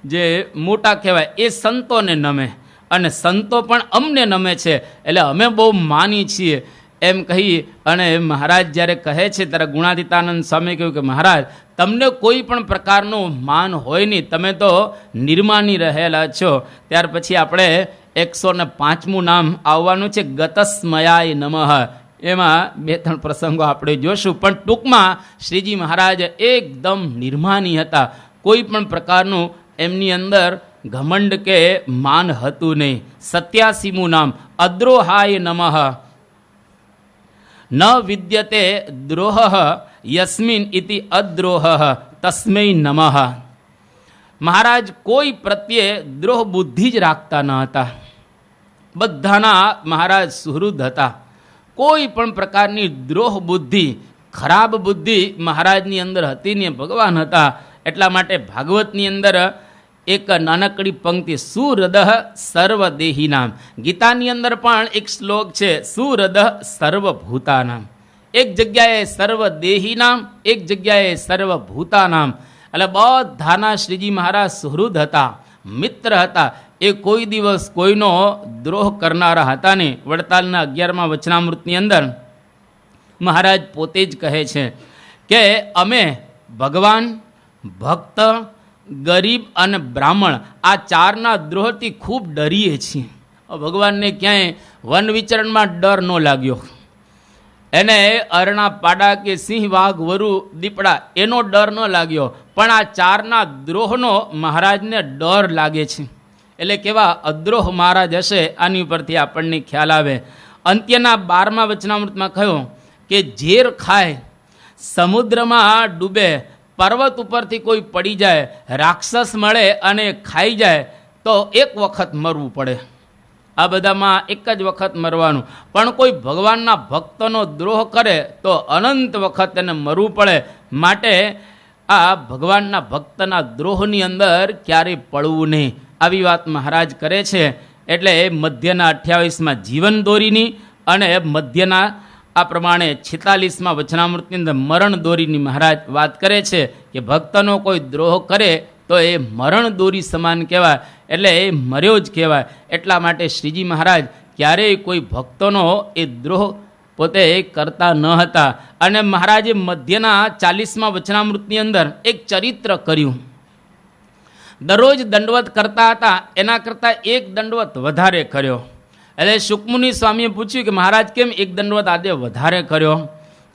જે મોટા કહેવાય એ સંતોને નમે અને સંતો પણ અમને નમે છે, એટલે અમે બહુ માની છીએ એમ કહી. અને મહારાજ જ્યારે કહે છે ત્યારે ગુણાતીતાનંદ સ્વામી કહ્યું કે મહારાજ તમને કોઈ પણ પ્રકારનું માન હોય નહીં, તમે તો નિર્માની રહેલા છો. ત્યાર પછી આપણે 105મું નામ આવવાનું છે, ગતસ્મયાય નમઃ. એમાં 2-3 પ્રસંગો આપણે જોશું. પણ ટૂંકમાં શ્રીજી મહારાજ એકદમ નિર્માની હતા. કોઈ પણ પ્રકારનું એમની અંદર ઘમંડ કે માન હતું નહીં. 87મું નામ અદ્રોહાય નમઃ. ન વિદ્યતે દ્રોહ યસ્મિન ઇતિ અદ્રોહ તસ્મૈ નમઃ. મહારાજ કોઈ પ્રત્યે દ્રોહ બુદ્ધિ જ રાખતા ન હતા. બધાના મહારાજ સુહૃદ હતા. કોઈ પણ પ્રકારની દ્રોહ બુદ્ધિ, ખરાબ બુદ્ધિ મહારાજની અંદર હતી ને ભગવાન હતા. એટલા માટે ભાગવતની અંદર એક નાનકડી પંક્તિ સુહૃદ સર્વદેહીનામ. ગીતાની અંદર પણ એક શ્લોક છે સુહૃદ સર્વભૂતાનામ. એક જગ્યાએ સર્વદેહીનામ, એક જગ્યાએ સર્વભૂતાનામ. એટલે બધાના શ્રીજી મહારાજ સુહૃદ હતા, મિત્ર હતા. એ કોઈ દિવસ કોઈનો દ્રોહ કરનારા હતા નહીં. વડતાલના 11મા વચનામૃતની અંદર મહારાજ પોતે જ કહે છે કે અમે ભગવાન, ભક્ત, ગરીબ અને બ્રાહ્મણ આ ચારના દ્રોહથી ખૂબ ડરીએ છીએ. ભગવાનને ક્યાંય વન વિચરણમાં ડર ન લાગ્યો. એને અરણા, પાડા કે સિંહ, વાઘ, વરુ, દીપડા એનો ડર ન લાગ્યો. પણ આ ચારના દ્રોહનો મહારાજને ડર લાગે છે. એટલે કેવા અદ્રોહ મહારાજ હશે, આની ઉપરથી આપણને ખ્યાલ આવે. અંત્યના 12મા વચનામૃતમાં કહ્યું કે ઝેર ખાય, સમુદ્રમાં ડૂબે, પર્વત ઉપરથી કોઈ પડી જાય, રાક્ષસ મળે અને ખાઈ જાય તો એક વખત મરવું પડે. આ બધામાં એક જ વખત મરવાનું. પણ કોઈ ભગવાનના ભક્તનો દ્રોહ કરે તો અનંત વખત એને મરવું પડે. માટે આ ભગવાનના ભક્તના દ્રોહની અંદર ક્યારેય પડવું નહીં. આવી વાત મહારાજ કરે છે. એટલે મધ્યના 28માં જીવન દોરીની અને મધ્યના આ પ્રમાણે 46મા વચનામૃતની અંદર મરણ દોરીની મહારાજ વાત કરે છે કે ભક્તનો કોઈ દ્રોહ કરે તો એ મરણ દોરી સમાન કહેવાય. એટલે એ મર્યો જ કહેવાય. એટલા માટે શ્રીજી મહારાજ ક્યારેય કોઈ ભક્તોનો એ દ્રોહ પોતે કરતા ન હતા. અને મહારાજે મધ્યના 40મા વચનામૃતની અંદર એક ચરિત્ર કર્યું. દરરોજ દંડવત કરતા હતા, એના કરતાં એક દંડવત વધારે કર્યો. એટલે સુકમુનિ સ્વામીએ પૂછ્યું કે મહારાજ કેમ એક દંડવત આજે વધારે કર્યો?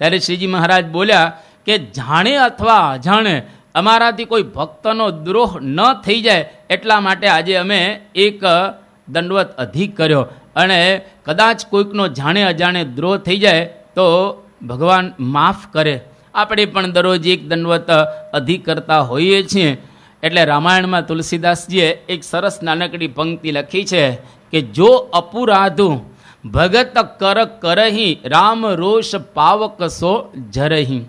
ત્યારે શ્રીજી મહારાજ બોલ્યા કે જાણે અથવા અજાણે અમારાથી કોઈ ભક્તનો દ્રોહ ન થઈ જાય એટલા માટે આજે અમે એક દંડવત અધિક કર્યો. અને કદાચ કોઈકનો જાણે અજાણે દ્રોહ થઈ જાય તો ભગવાન માફ કરે. આપણે પણ દરરોજ એક દંડવત અધિક કરતા હોઈએ છીએ. એટલે રામાયણમાં તુલસીદાસજીએ એક સરસ નાનકડી પંક્તિ લખી છે કે જો અપુરાધુ ભગત કર કરહી, રામ રોષ પાવક સો જરહી.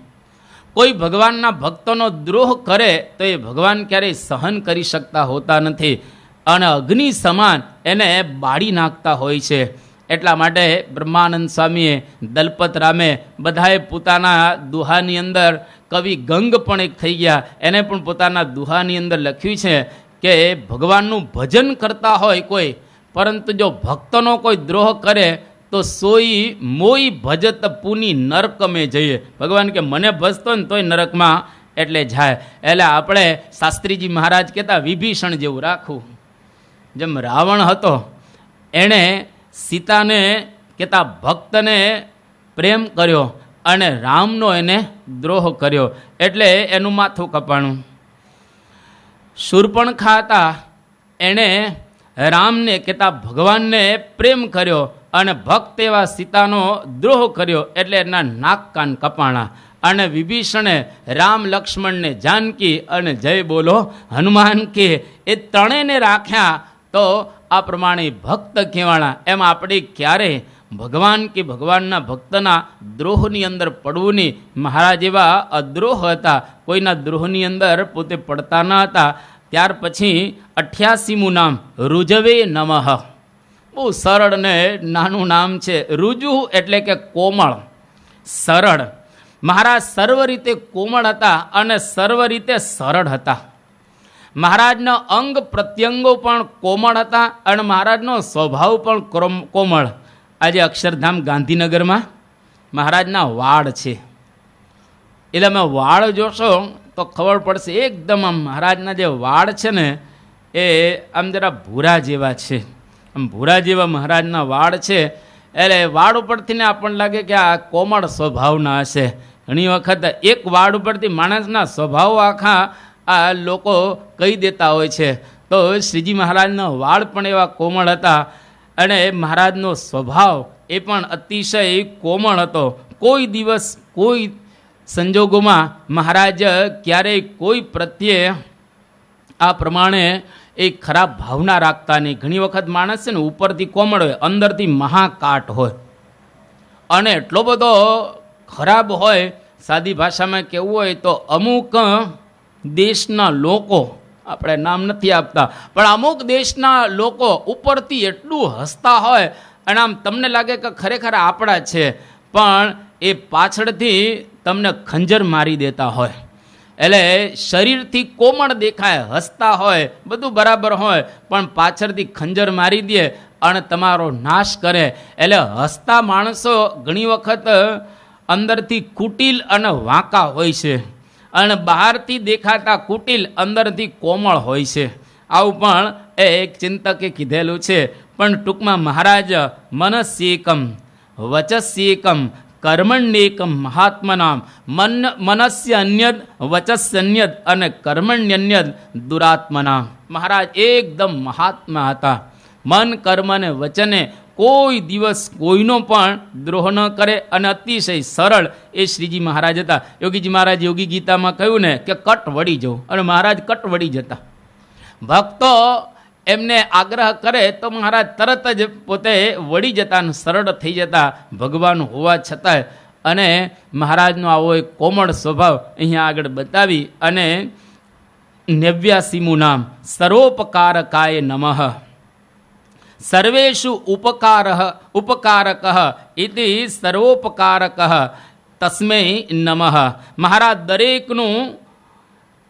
કોઈ ભગવાનના ભક્તોનો દ્રોહ કરે તો એ ભગવાન ક્યારેય સહન કરી શકતા હોતા નથી અને અગ્નિ સમાન એને બાળી નાખતા હોય છે. એટલા માટે બ્રહ્માનંદ સ્વામીએ, દલપત રામે બધાએ પોતાના દુહાની અંદર, કવિ ગંગ પણ એક થઈ ગયા, એને પણ પોતાના દુહાની અંદર લખ્યું છે કે ભગવાનનું ભજન કરતા હોય કોઈ, પરંતુ જો ભક્તનો કોઈ દ્રોહ કરે તો સોઈ મોઈ ભજત પુની નરકમે જઈએ. ભગવાન કે મને ભજતો ને તોય નરકમાં એટલે જાય. એટલે આપણે શાસ્ત્રીજી મહારાજ કહેતા વિભીષણ જેવું રાખવું. જેમ રાવણ હતો એણે સીતાને કહેતા ભક્તને પ્રેમ કર્યો અને રામનો એને દ્રોહ કર્યો એટલે એનું માથું કપાણું. શૂર્પણખા હતા, એણે રામને કહેતા ભગવાનને પ્રેમ કર્યો અને ભક્ત એવા સીતાનો દ્રોહ કર્યો એટલે એના નાક કાન કપાણા. અને વિભીષણે રામ, લક્ષ્મણને, જાનકી અને જય બોલો હનુમાન કે એ ત્રણેયને રાખ્યા તો આ પ્રમાણે ભક્ત કહેવાના. એમ આપણે ક્યારેય ભગવાન કે ભગવાનના ભક્તના દ્રોહની અંદર પડવું નહીં. મહારાજ એવા અદ્રોહ હતા, કોઈના દ્રોહની અંદર પોતે પડતા ન હતા. ત્યાર પછી 88મું નામ રુજવે નમઃ. બહુ સરળ ને નાનું નામ છે. રુજુ એટલે કે કોમળ, સરળ. મહારાજ સર્વ રીતે કોમળ હતા અને સર્વ રીતે સરળ હતા. મહારાજના અંગ પ્રત્યંગો પણ કોમળ હતા અને મહારાજનો સ્વભાવ પણ કોમળ. આજે અક્ષરધામ ગાંધીનગરમાં મહારાજના વાળ છે. એટલે અમે વાળ જોશો તો ખબર પડશે એકદમ આમ મહારાજના જે વાળ છે ને એ આમ જરા ભૂરા જેવા છે. આમ ભૂરા જેવા મહારાજના વાળ છે. એટલે વાળ ઉપરથી ને આપણને લાગે કે આ કોમળ સ્વભાવના હશે. ઘણી વખત એક વાળ ઉપરથી માણસના સ્વભાવો આખા આ લોકો કહી દેતા હોય છે. તો શ્રીજી મહારાજના વાળ પણ એવા કોમળ હતા અને મહારાજનો સ્વભાવ એ પણ અતિશય કોમળ હતો. કોઈ દિવસ કોઈ સંજોગોમાં મહારાજ ક્યારેય કોઈ પ્રત્યે આ પ્રમાણે એ ખરાબ ભાવના રાખતા નહીં. ઘણી વખત માણસ છે ને ઉપરથી કોમળ હોય, અંદરથી મહાકાટ હોય અને એટલો બધો ખરાબ હોય. સાદી ભાષામાં કહેવું હોય તો અમુક દેશના લોકો, આપણે નામ નથી આપતા, પણ અમુક દેશના લોકો ઉપરથી એટલું હસતા હોય અને આમ તમને લાગે કે ખરેખર આપણા છે, પણ એ પાછળથી તમને ખંજર મારી દેતા હોય. એટલે શરીરથી કોમળ દેખાય, હસતા હોય, બધું બરાબર હોય, પણ પાછળથી ખંજર મારી દે અને તમારો નાશ કરે. એટલે હસતા માણસો ઘણી વખત અંદરથી કુટિલ અને વાંકા હોય છે અને બહારથી દેખાતા કુટિલ અંદરથી કોમળ હોય છે. આવું પણ એક ચિંતકે કીધેલું છે. પણ ટૂંકમાં મહારાજ મનસ્યેકમ વચસ્યેકમ કર્મણ્યેકમ મહાત્મનામ મનસ્ય અન્યદ વચસ્ય અન્યદ અને કર્મણ્યન્યદ દુરાત્મનામ. મહારાજ એકદમ મહાત્મા હતા. મન કર્મ અને વચને કોઈ દિવસ કોઈનો પણ દ્રોહ ન કરે અને અતિશય સરળ એ શ્રીજી મહારાજ હતા. યોગીજી મહારાજ યોગી ગીતામાં કહ્યું ને કે કટ વળી જવું, અને મહારાજ કટ વળી જતા. ભક્તો એમને આગ્રહ કરે તો મહારાજ તરત જ પોતે વળી જતા અને સરળ થઈ જતા ભગવાન હોવા છતાંય. અને મહારાજનો આવો એક કોમળ સ્વભાવ અહીંયા આગળ બતાવી અને 89મું નામ સર્વોપકારકાય નમઃ. સર્વેષુ ઉપકારક ઇતિ સર્વોપકારક તસ્મૈ નમઃ. મહારાજ દરેકનું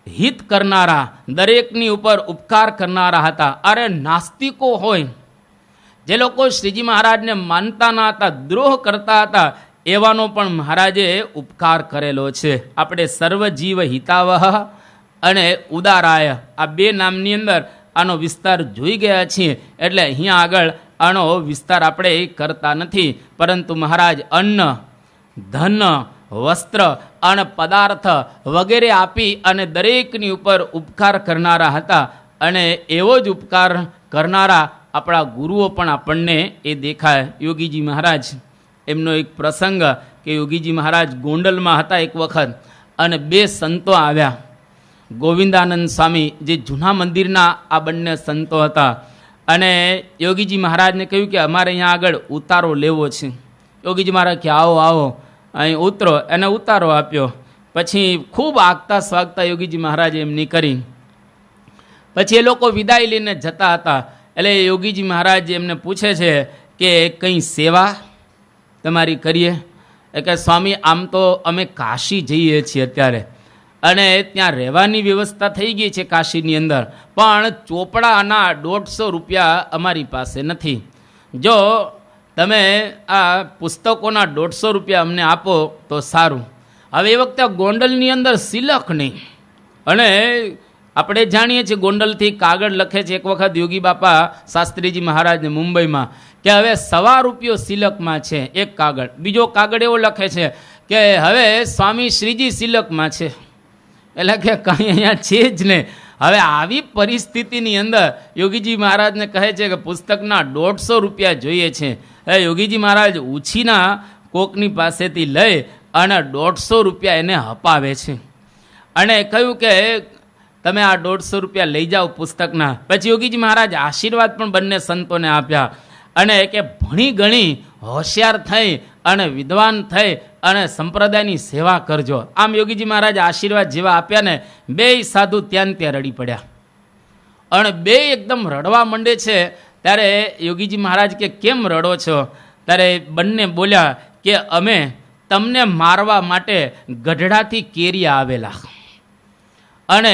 હિત કરનારા, દરેકની ઉપર ઉપકાર કરનારા હતા. અરે નાસ્તિકો હોય, જે લોકો શ્રીજી મહારાજને માનતા ન હતા, દ્રોહ કરતા હતા, એવાનો પણ મહારાજે ઉપકાર કરેલો છે. આપણે સર્વજીવ હિતાવહ અને ઉદારાય આ બે નામની અંદર આનો વિસ્તાર જોઈ ગયા છીએ, એટલે અહીંયા આગળ આનો વિસ્તાર આપણે કરતા નથી. પરંતુ મહારાજ અન્ન, ધન, વસ્ત્ર અને પદાર્થ વગેરે આપી અને દરેકની ઉપર ઉપકાર કરનારા હતા. અને એવો જ ઉપકાર કરનારા આપણા ગુરુઓ પણ આપણને એ દેખાય. યોગીજી મહારાજ, એમનો એક પ્રસંગ કે યોગીજી મહારાજ ગોંડલમાં હતા એક વખત અને બે સંતો આવ્યા. ગોવિંદાનંદ સ્વામી જે જૂના મંદિરના આ બંને સંતો હતા અને યોગીજી મહારાજને કહ્યું કે અમારે અહીંયા આગળ ઉતારો લેવો છે. યોગીજી મહારાજ કે આવો આવો અહીં ઉતરો, એને ઉતારો આપ્યો. પછી ખૂબ આગતા સ્વાગતા યોગીજી મહારાજે એમની કરી. પછી એ લોકો વિદાય લઈને જતા હતા. એટલે યોગીજી મહારાજ એમને પૂછે છે કે કંઈ સેવા તમારી કરીએ? એ કે સ્વામી આમ તો અમે કાશી જઈએ છીએ અત્યારે, અને ત્યાં રહેવાની વ્યવસ્થા થઈ ગઈ છે કાશીની અંદર, પણ ચોપડાના 150 રૂપિયા અમારી પાસે નથી. જો તમે આ પુસ્તકોના 150 રૂપિયા અમને આપો તો સારું. હવે એ વખતે ગોંડલની અંદર સિલક નહીં, અને આપણે જાણીએ છીએ ગોંડલથી કાગળ લખે છે. એક વખત યોગી બાપા શાસ્ત્રીજી મહારાજને મુંબઈમાં કે હવે ₹1 સિલકમાં છે એક કાગળ. બીજો કાગળ એવો લખે છે કે હવે સ્વામી શ્રીજી સિલકમાં છે. એટલે કે કંઈ અહીંયા છે જ નહીં. હવે આવી પરિસ્થિતિની અંદર યોગીજી મહારાજને કહે છે કે પુસ્તકના 150 રૂપિયા જોઈએ છે. હવે યોગીજી મહારાજ ઉછીના કોકની પાસેથી લઈ અને 150 રૂપિયા એને અપાવે છે અને કહ્યું કે તમે આ 150 રૂપિયા લઈ જાઓ પુસ્તકના. પછી યોગીજી મહારાજ આશીર્વાદ પણ બંને સંતોને આપ્યા અને કે ભણી ગણી હોશિયાર થઈ અને વિદ્વાન થઈ અને સંપ્રદાયની સેવા કરજો. આમ યોગીજી મહારાજ આશીર્વાદ જેવા આપ્યા ને બે સાધુ ત્યાં રડી પડ્યા અને બે એકદમ રડવા માંડે છે. ત્યારે યોગીજી મહારાજ કે કેમ રડો છો? ત્યારે બંને બોલ્યા કે અમે તમને મારવા માટે ગઢડાથી કેરિયા આવેલા અને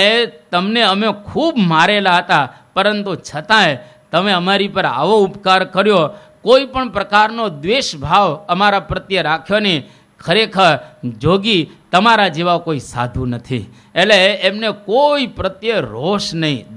તમને અમે ખૂબ મારેલા હતા, પરંતુ છતાંય તમે અમારી પર આવો ઉપકાર કર્યો, કોઈ પણ પ્રકારનો દ્વેષ ભાવ અમારા પ્રત્યે રાખ્યો નહીં. ખરેખર જોગી તમારા જેવા કોઈ સાધુ નથી. એટલે એમને કોઈ પ્રત્યે રોષ નહીં.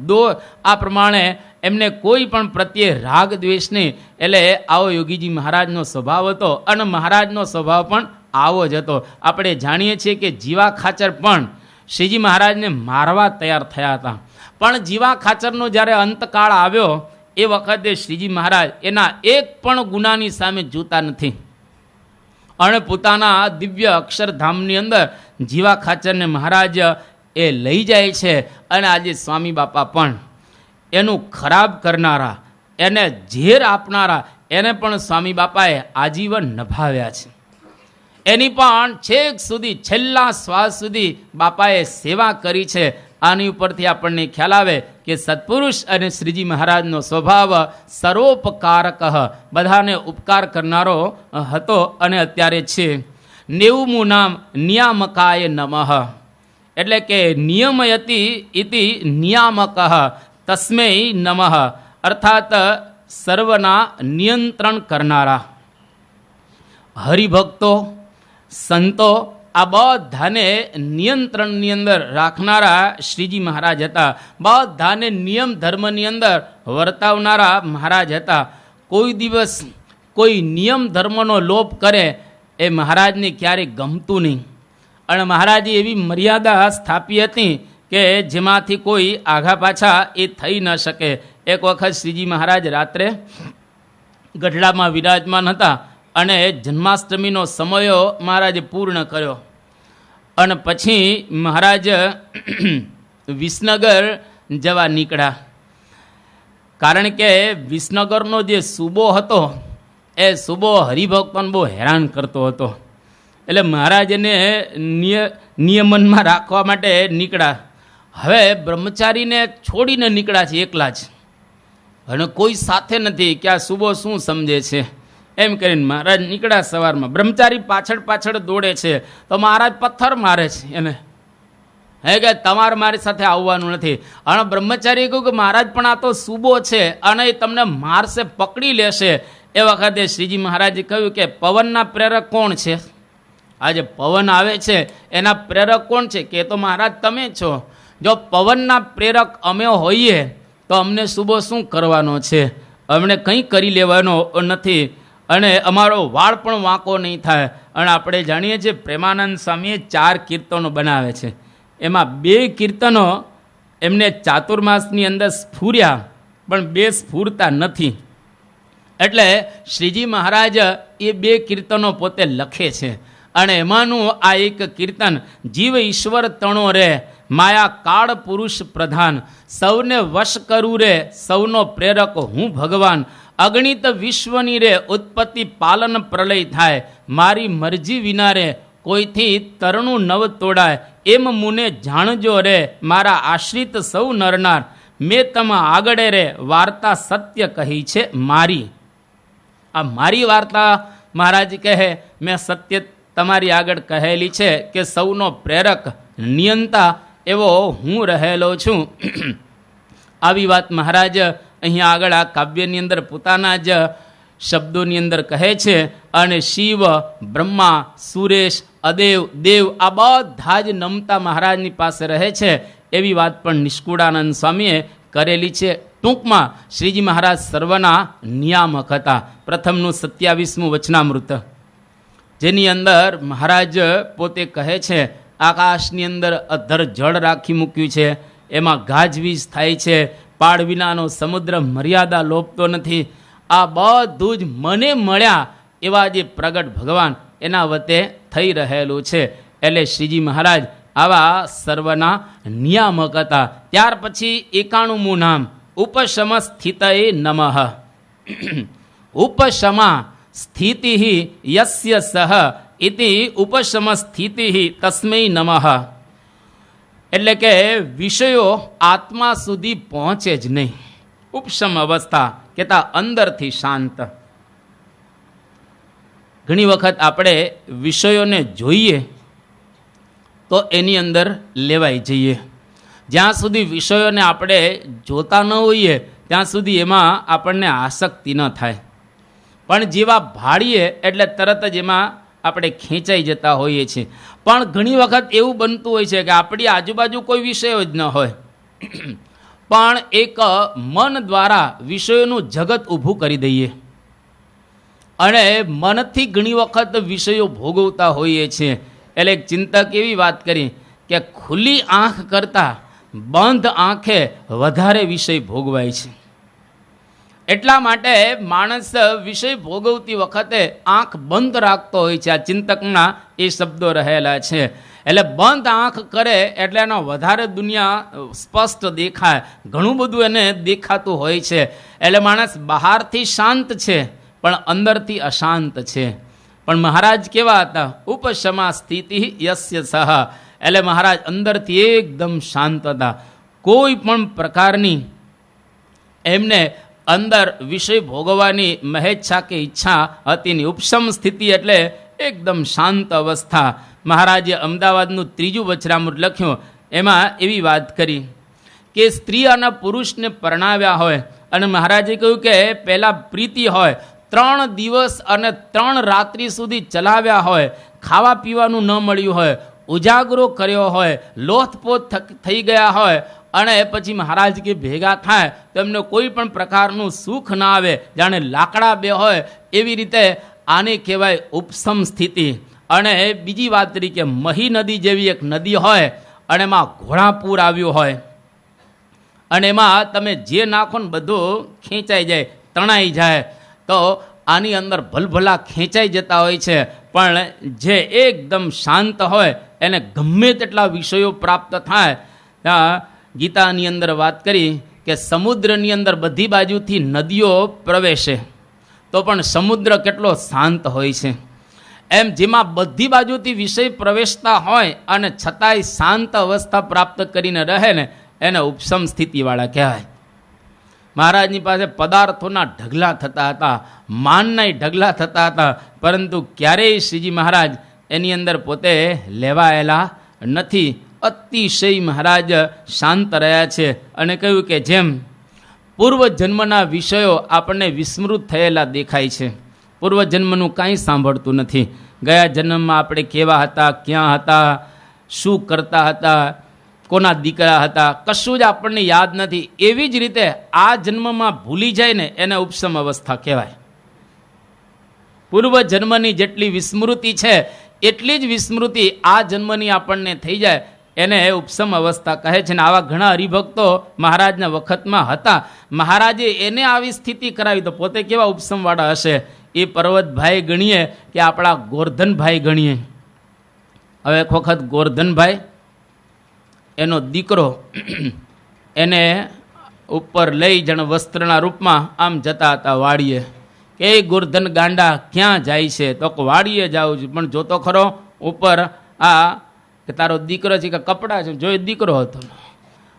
આ પ્રમાણે એમને કોઈ પણ પ્રત્યે રાગ દ્વેષ નહીં. એટલે આવો યોગીજી મહારાજનો સ્વભાવ હતો અને મહારાજનો સ્વભાવ પણ આવો જ હતો. આપણે જાણીએ છીએ કે જીવા ખાચર પણ શ્રીજી મહારાજને મારવા તૈયાર થયા હતા, પણ જીવા ખાચરનો જ્યારે અંતકાળ આવ્યો એ વખતે શ્રીજી મહારાજ એના એક પણ ગુનાની સામે જોતા નથી અને પોતાના દિવ્ય અક્ષરધામની અંદર જીવા ખાચરને મહારાજ એ લઈ જાય છે. અને આજે સ્વામી બાપા પણ એનું ખરાબ કરનારા, એને ઝેર આપનારા, એને પણ સ્વામી બાપાએ આજીવન નભાવ્યા છે. એની પણ છેક સુધી છેલ્લા શ્વાસ સુધી બાપાએ સેવા કરી છે. આની ઉપરથી આપણને ખ્યાલ આવે કે સત્પુરુષ અને શ્રીજી મહારાજનો સ્વભાવ સર્વોપકારક, બધાને ઉપકાર કરનારો હતો અને અત્યારે છે. 90મું નામ નિયામકાય નમઃ, એટલે કે નિયમયતિ ઇતિ નિયામક તસ્મૈ નમઃ, અર્થાત સર્વના નિયંત્રણ કરનારા. હરિભક્તો, સંતો આ બધાને નિયંત્રણની અંદર રાખનારા શ્રીજી મહારાજ હતા. બધાને નિયમ ધર્મની અંદર વર્તાવનારા મહારાજ હતા. કોઈ દિવસ કોઈ નિયમ ધર્મનો લોપ કરે એ મહારાજને ક્યારેય ગમતું નહીં. અને મહારાજે એવી મર્યાદા સ્થાપી હતી કે જેમાંથી કોઈ આઘા પાછા એ થઈ ન શકે. એક વખત શ્રીજી મહારાજ રાત્રે ગઢડામાં વિરાજમાન હતા અને જન્માષ્ટમીનો સમયો મહારાજે પૂર્ણ કર્યો અને પછી મહારાજ વિસનગર જવા નીકળ્યા. કારણ કે વિસનગરનો જે સૂબો હતો એ સૂબો હરિભક્તોને બહુ હેરાન કરતો હતો. એટલે મહારાજને નિયમનમાં રાખવા માટે નીકળ્યા. હવે બ્રહ્મચારીને છોડીને નીકળ્યા છે એકલા જ, અને કોઈ સાથે નથી કે આ સૂબો શું સમજે છે એમ કરીને મહારાજ નીકળ્યા સવારમાં. બ્રહ્મચારી પાછળ પાછળ દોડે છે તો મહારાજ પથ્થર મારે છે એને, હે કે તમારે મારી સાથે આવવાનું નથી. અને બ્રહ્મચારીએ કહ્યું કે મહારાજ પણ આ તો સૂબો છે અને એ તમને મારશે, પકડી લેશે. એ વખતે શ્રીજી મહારાજે કહ્યું કે પવનના પ્રેરક કોણ છે? આજે પવન આવે છે એના પ્રેરક કોણ છે? કે તો મહારાજ તમે છો. જો પવનના પ્રેરક અમે હોઈએ તો અમને સૂબો શું કરવાનો છે? અમને કંઈ કરી લેવાનો નથી અને અમારો વાળ પણ વાંકો નહીં થાય. અને આપણે જાણીએ છીએ પ્રેમાનંદ સ્વામીએ 4 કીર્તનો બનાવે છે, એમાં 2 કીર્તનો એમને ચાતુર્માસની અંદર સ્ફૂર્યા પણ 2 સ્ફૂરતા નથી. એટલે શ્રીજી મહારાજ એ 2 કીર્તનો પોતે લખે છે અને એમાંનું આ એક કીર્તન જીવ ઈશ્વર તણો રે માયા કાળ પુરુષ પ્રધાન, સૌને વશ કરું રે સૌનો પ્રેરક હું ભગવાન, અગણિત વિશ્વની રે ઉત્પત્તિ પાલન પ્રલય થાય, મારી મરજી વિના રે કોઈથી તરણું નવ તોડાય, એમ મુને જાણજો રે મારા આશ્રિત સૌ નરનાર, મેં તમ આગળે રે વાર્તા સત્ય કહી છે મારી. આ મારી વાર્તા મહારાજ કહે મેં સત્ય તમારી આગળ કહેલી છે કે સૌનો પ્રેરક નિયંતા એવો હું રહેલો છું. આવી વાત મહારાજ અહીંયા આગળ આ કાવ્યની અંદર પોતાના જ શબ્દોની અંદર કહે છે. અને શિવ, બ્રહ્મા, સુરેશ, અદેવ, દેવ આ બધા જ નમતા મહારાજની પાસે રહે છે એવી વાત પણ નિષ્કુળાનંદ સ્વામીએ કરેલી છે. ટૂંકમાં શ્રીજી મહારાજ સર્વના નિયામક હતા. પ્રથમનું 27મું વચનામૃત, જેની અંદર મહારાજ પોતે કહે છે આકાશની અંદર અધર જળ રાખી મૂક્યું છે, એમાં ગાજવીજ થાય છે, પાળ વિનાનો સમુદ્ર મર્યાદા લોપતો નથી. આ બધું જ મને મળ્યા એવા જે પ્રગટ ભગવાન એના વતે થઈ રહેલું છે. એટલે શ્રીજી મહારાજ આવા સર્વના નિયામક હતા. ત્યાર પછી 91મું નામ ઉપશમ સ્થિતય નમઃ. ઉપશમા સ્થિતિ યસ્ય સહ ઇતિ ઉપશમ સ્થિતિ તસ્મૈ નમઃ. એટલે કે વિષયો આત્મા સુધી પહોંચે જ નહીં. ઉપશમ અવસ્થા કહેતા અંદરથી શાંત. ઘણી વખત આપણે વિષયોને જોઈએ તો એની અંદર લેવાઈ જઈએ. જ્યાં સુધી વિષયોને આપણે જોતા ન હોઈએ ત્યાં સુધી એમાં આપણને આસક્તિ ન થાય. પણ જેવા ભાળીએ એટલે તરત જ એમાં આપણે ખેંચાઈ જતા હોઈએ છીએ. પણ ઘણી વખત એવું બનતું હોય છે કે આપણી આજુબાજુ કોઈ વિષયો જ ન હોય, પણ એક મન દ્વારા વિષયોનું જગત ઊભું કરી દઈએ અને મનથી ઘણી વખત વિષયો ભોગવતા હોઈએ છીએ. એટલે એક ચિંતક એવી વાત કરી કે ખુલ્લી આંખ કરતાં બંધ આંખે વધારે વિષય ભોગવાય છે. એટલા માટે માણસ વિષય ભોગવતી વખતે આંખ બંધ રાખતો હોય છે. આ ચિંતકના એ શબ્દો રહેલા છે. એટલે બંધ આંખ કરે એટલે એનો વધારે દુનિયા સ્પષ્ટ દેખાય, ઘણું બધું એને દેખાતું હોય છે. એટલે માણસ બહારથી શાંત છે પણ અંદરથી અશાંત છે. પણ મહારાજ કેવા હતા? ઉપશમા સ્થિતિ યસ્ય સહ. એટલે મહારાજ અંદરથી એકદમ શાંત હતા. કોઈ પણ પ્રકારની એમને અંદર વિષય ભોગવવાની મહેચ્છા કે ઈચ્છા હતી નહીં. ઉપશમ સ્થિતિ એટલે એકદમ શાંત અવસ્થા. મહારાજે અમદાવાદનું 3જું વચરામૃત લખ્યું, એમાં એવી વાત કરી કે સ્ત્રી અને પુરુષને પરણાવ્યા હોય અને મહારાજે કહ્યું કે પહેલાં પ્રીતિ હોય, 3 દિવસ અને 3 રાત્રિ સુધી ચલાવ્યા હોય, ખાવા પીવાનું ન મળ્યું હોય, ઉજાગરો કર્યો હોય, લોથપોથ થઈ ગયા હોય અને પછી મહારાજ કે ભેગા થાય તો એમને કોઈ પણ પ્રકારનું સુખ ના આવે, જાણે લાકડા બે હોય એવી રીતે, આને કહેવાય ઉપસમ સ્થિતિ. અને બીજી વાત કરી કે મહી નદી જેવી એક નદી હોય અને એમાં ઘોડાપૂર આવ્યું હોય અને એમાં તમે જે નાખો ને બધું ખેંચાઈ જાય, તણાઈ જાય. તો આની અંદર ભલભલા ખેંચાઈ જતા હોય છે, પણ જે એકદમ શાંત હોય એને ગમે તેટલા વિષયો પ્રાપ્ત થાય. ગીતાની અંદર વાત કરી કે સમુદ્રની અંદર બધી બાજુથી નદીઓ પ્રવેશે તો પણ સમુદ્ર કેટલો શાંત હોય છે. એમ જેમાં બધી બાજુથી વિષય પ્રવેશતા હોય અને છતાંય શાંત અવસ્થા પ્રાપ્ત કરીને રહે ને, એને ઉપસમ સ્થિતિવાળા કહેવાય. મહારાજની પાસે પદાર્થોના ઢગલા થતા હતા, માનના ઢગલા થતા હતા, પરંતુ ક્યારેય શ્રીજી મહારાજ એની અંદર પોતે લેવાયેલા નથી. અતિશય મહારાજ શાંત રહ્યા છે અને કહ્યું કે જેમ પૂર્વજન્મના વિષયો આપણને વિસ્મૃત થયેલા દેખાય છે, પૂર્વજન્મનું કાંઈ સાંભળતું નથી. ગયા જન્મમાં આપણે કેવા હતા, ક્યાં હતા, શું કરતા હતા, કોના દીકરા હતા, કશું જ આપણને યાદ નથી. એવી જ રીતે આ જન્મમાં ભૂલી જાય ને એને ઉપસમ અવસ્થા કહેવાય. પૂર્વજન્મની જેટલી વિસ્મૃતિ છે એટલી જ વિસ્મૃતિ આ જન્મની આપણને થઈ જાય, એને ઉપસમ અવસ્થા કહે છે. ને આવા ઘણા હરિભક્તો મહારાજના વખતમાં હતા. મહારાજે એને આવી સ્થિતિ કરાવી તો પોતે કેવા ઉપસમવાળા હશે. એ પર્વતભાઈ ગણીએ કે આપણા ગોરધનભાઈ ગણીએ. હવે એક વખત ગોરધનભાઈ એનો દીકરો એને ઉપર લઈ જણ વસ્ત્રના રૂપમાં આમ જતા હતા વાડીએ. કે ગોરધન ગાંડા ક્યાં જાય છે? તો વાડીએ જાઉં છું, પણ જોતો ખરો ઉપર આ કે તારો દીકરો છે કે કપડાં છે? જો એ દીકરો હતો.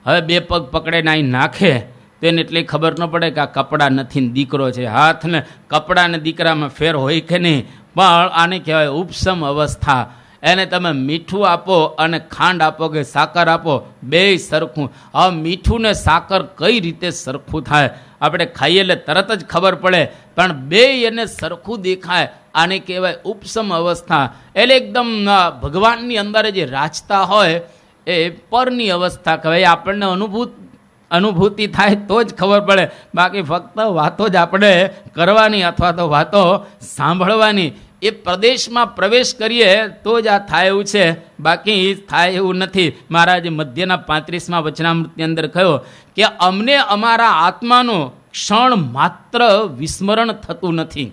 હવે 2 પગ પકડે અહીં નાખે તો એને એટલી ખબર ન પડે કે આ કપડાં નથી ને દીકરો છે. હાથને કપડાં ને દીકરામાં ફેર હોય કે નહીં, પણ આને કહેવાય ઉપસમ અવસ્થા. એને તમે મીઠું આપો અને ખાંડ આપો કે સાકર આપો, બેય સરખું. હવે મીઠું ને સાકર કઈ રીતે સરખું થાય? આપણે ખાઈએ એટલે તરત જ ખબર પડે, પણ બેય એને સરખું દેખાય. આને કહેવાય ઉપસમ અવસ્થા. એટલે એકદમ ભગવાનની અંદર જે રાચતા હોય એ પરની અવસ્થા કહેવાય. આપણને અનુભૂતિ થાય તો જ ખબર પડે, બાકી ફક્ત વાતો જ આપણે કરવાની અથવા તો વાતો સાંભળવાની. એ પ્રદેશમાં પ્રવેશ કરીએ તો જ આ થાય એવું છે, બાકી થાય એવું નથી. મહારાજે મધ્યના 35મા વચનામૃતની અંદર કહ્યું કે અમને અમારા આત્માનું ક્ષણ માત્ર વિસ્મરણ થતું નથી.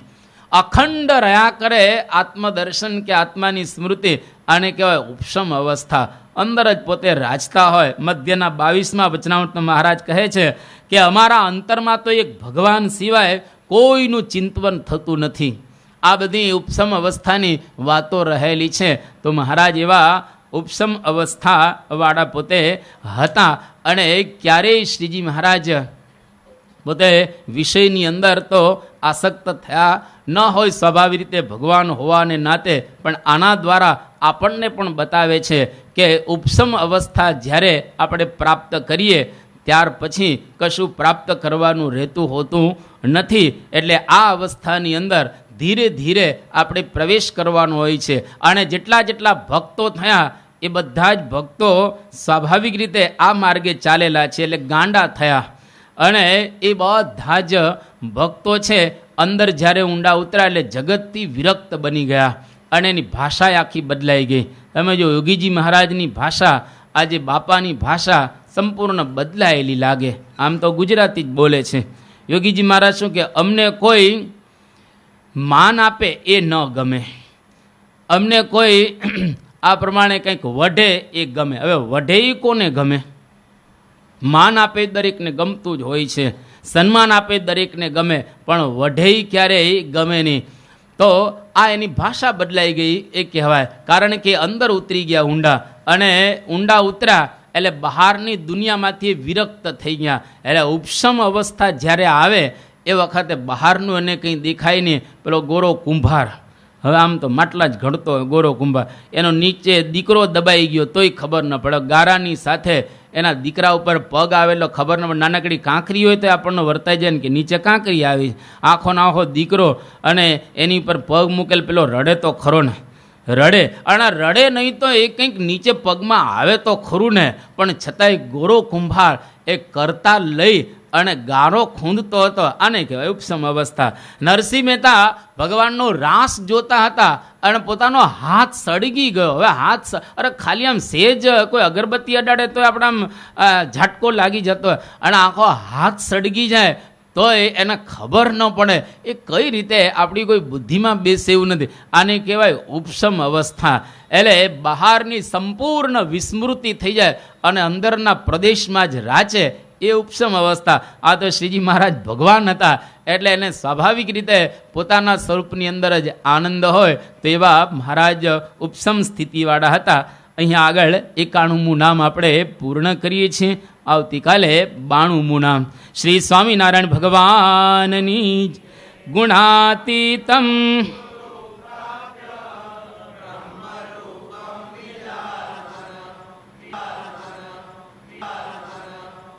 અખંડ રહ્યા કરે આત્મદર્શન કે આત્માની સ્મૃતિ, આને કહેવાય ઉપસમ અવસ્થા. અંદર જ પોતે રાચતા હોય. મધ્યના 22મા વચનામૃતમાં મહારાજ કહે છે કે અમારા અંતરમાં તો એક ભગવાન સિવાય કોઈનું ચિંતન થતું નથી. આ બધી ઉપસમ અવસ્થાની વાતો રહેલી છે. તો મહારાજ એવા ઉપસમ અવસ્થાવાળા પોતે હતા અને ક્યારેય શ્રીજી મહારાજ પોતે વિષયની અંદર તો આસક્ત થયા ન હોય, સ્વાભાવિક રીતે ભગવાન હોવાને નાતે. પણ આના દ્વારા આપણને પણ બતાવે છે કે ઉપસમ અવસ્થા જ્યારે આપણે પ્રાપ્ત કરીએ ત્યાર પછી કશું પ્રાપ્ત કરવાનું રહેતું હોતું નથી. એટલે આ અવસ્થાની અંદર ધીરે ધીરે આપણે પ્રવેશ કરવાનો હોય છે. અને જેટલા જેટલા ભક્તો થયા એ બધા જ ભક્તો સ્વાભાવિક રીતે આ માર્ગે ચાલેલા છે, એટલે ગાંડા થયા. અને એ બધા જ ભક્તો છે અંદર જ્યારે ઊંડા ઉતર્યા એટલે જગતથી વિરક્ત બની ગયા અને એની ભાષા આખી બદલાઈ ગઈ. તમે જો યોગીજી મહારાજની ભાષા, આજે બાપાની ભાષા સંપૂર્ણ બદલાયેલી લાગે. આમ તો ગુજરાતી જ બોલે છે. યોગીજી મહારાજ શું કે, અમને કોઈ માન આપે એ ન ગમે, અમને કોઈ આ પ્રમાણે કંઈક વઢે એ ગમે. હવે વઢે એ કોને ગમે? માન આપે દરેકને ગમતું જ હોય છે, સન્માન આપે દરેકને ગમે, પણ વઢે ક્યારેય ગમે નહીં. તો આ એની ભાષા બદલાઈ ગઈ એ કહેવાય, કારણ કે અંદર ઉતરી ગયા ઊંડા, અને ઊંડા ઉતર્યા એટલે બહારની દુનિયામાંથી વિરક્ત થઈ ગયા. એટલે ઉપશમ અવસ્થા જ્યારે આવે એ વખતે બહારનું એને કંઈ દેખાય નહીં. પેલો ગોરો કુંભાર, હવે આમ તો માટલા જ ઘડતો હોય ગોરો કુંભાર, એનો નીચે દીકરો દબાઈ ગયો તોય ખબર ન પડે, ગારાની સાથે એના દીકરા ઉપર પગ આવેલો ખબર ન પડે. નાનકડી કાંકરી હોય તો આપણને વર્તાઈ જાય ને કે નીચે કાંકરી આવી, આખો ને આખો દીકરો, અને એની પર પગ મૂકેલ, પેલો રડે તો ખરો ને, રડે. અને રડે નહીં તો એ કંઈક નીચે પગમાં આવે તો ખરું ને, પણ છતાંય ગોરો કુંભાર એ કરતા લઈ અને ગારો ખૂંદતો હતો. આને કહેવાય ઉપસમ અવસ્થા. નરસિંહ મહેતા ભગવાનનો રાસ જોતા હતા અને પોતાનો હાથ સળગી ગયો. હવે હાથ, અરે ખાલી આમ સેજ કોઈ અગરબત્તી અડાડે તો આપણે આમ ઝાટકો લાગી જતો હોય, અને આખો હાથ સળગી જાય તો એને ખબર ન પડે. એ કઈ રીતે આપણી કોઈ બુદ્ધિમાં બેસે એવું નથી. આને કહેવાય ઉપસમ અવસ્થા. એટલે બહારની સંપૂર્ણ વિસ્મૃતિ થઈ જાય અને અંદરના પ્રદેશમાં જ રાચે, એ ઉપસમ અવસ્થા. આ તો શ્રીજી મહારાજ ભગવાન હતા એટલે એને સ્વાભાવિક રીતે પોતાના સ્વરૂપની અંદર જ આનંદ હોય, તો એવા મહારાજ ઉપસમ સ્થિતિવાળા હતા. અહીંયા આગળ 91મું નામ આપણે પૂર્ણ કરીએ છીએ. આવતીકાલે 92મું નામ. શ્રી સ્વામિનારાયણ ભગવાનની ગુણાતીતમ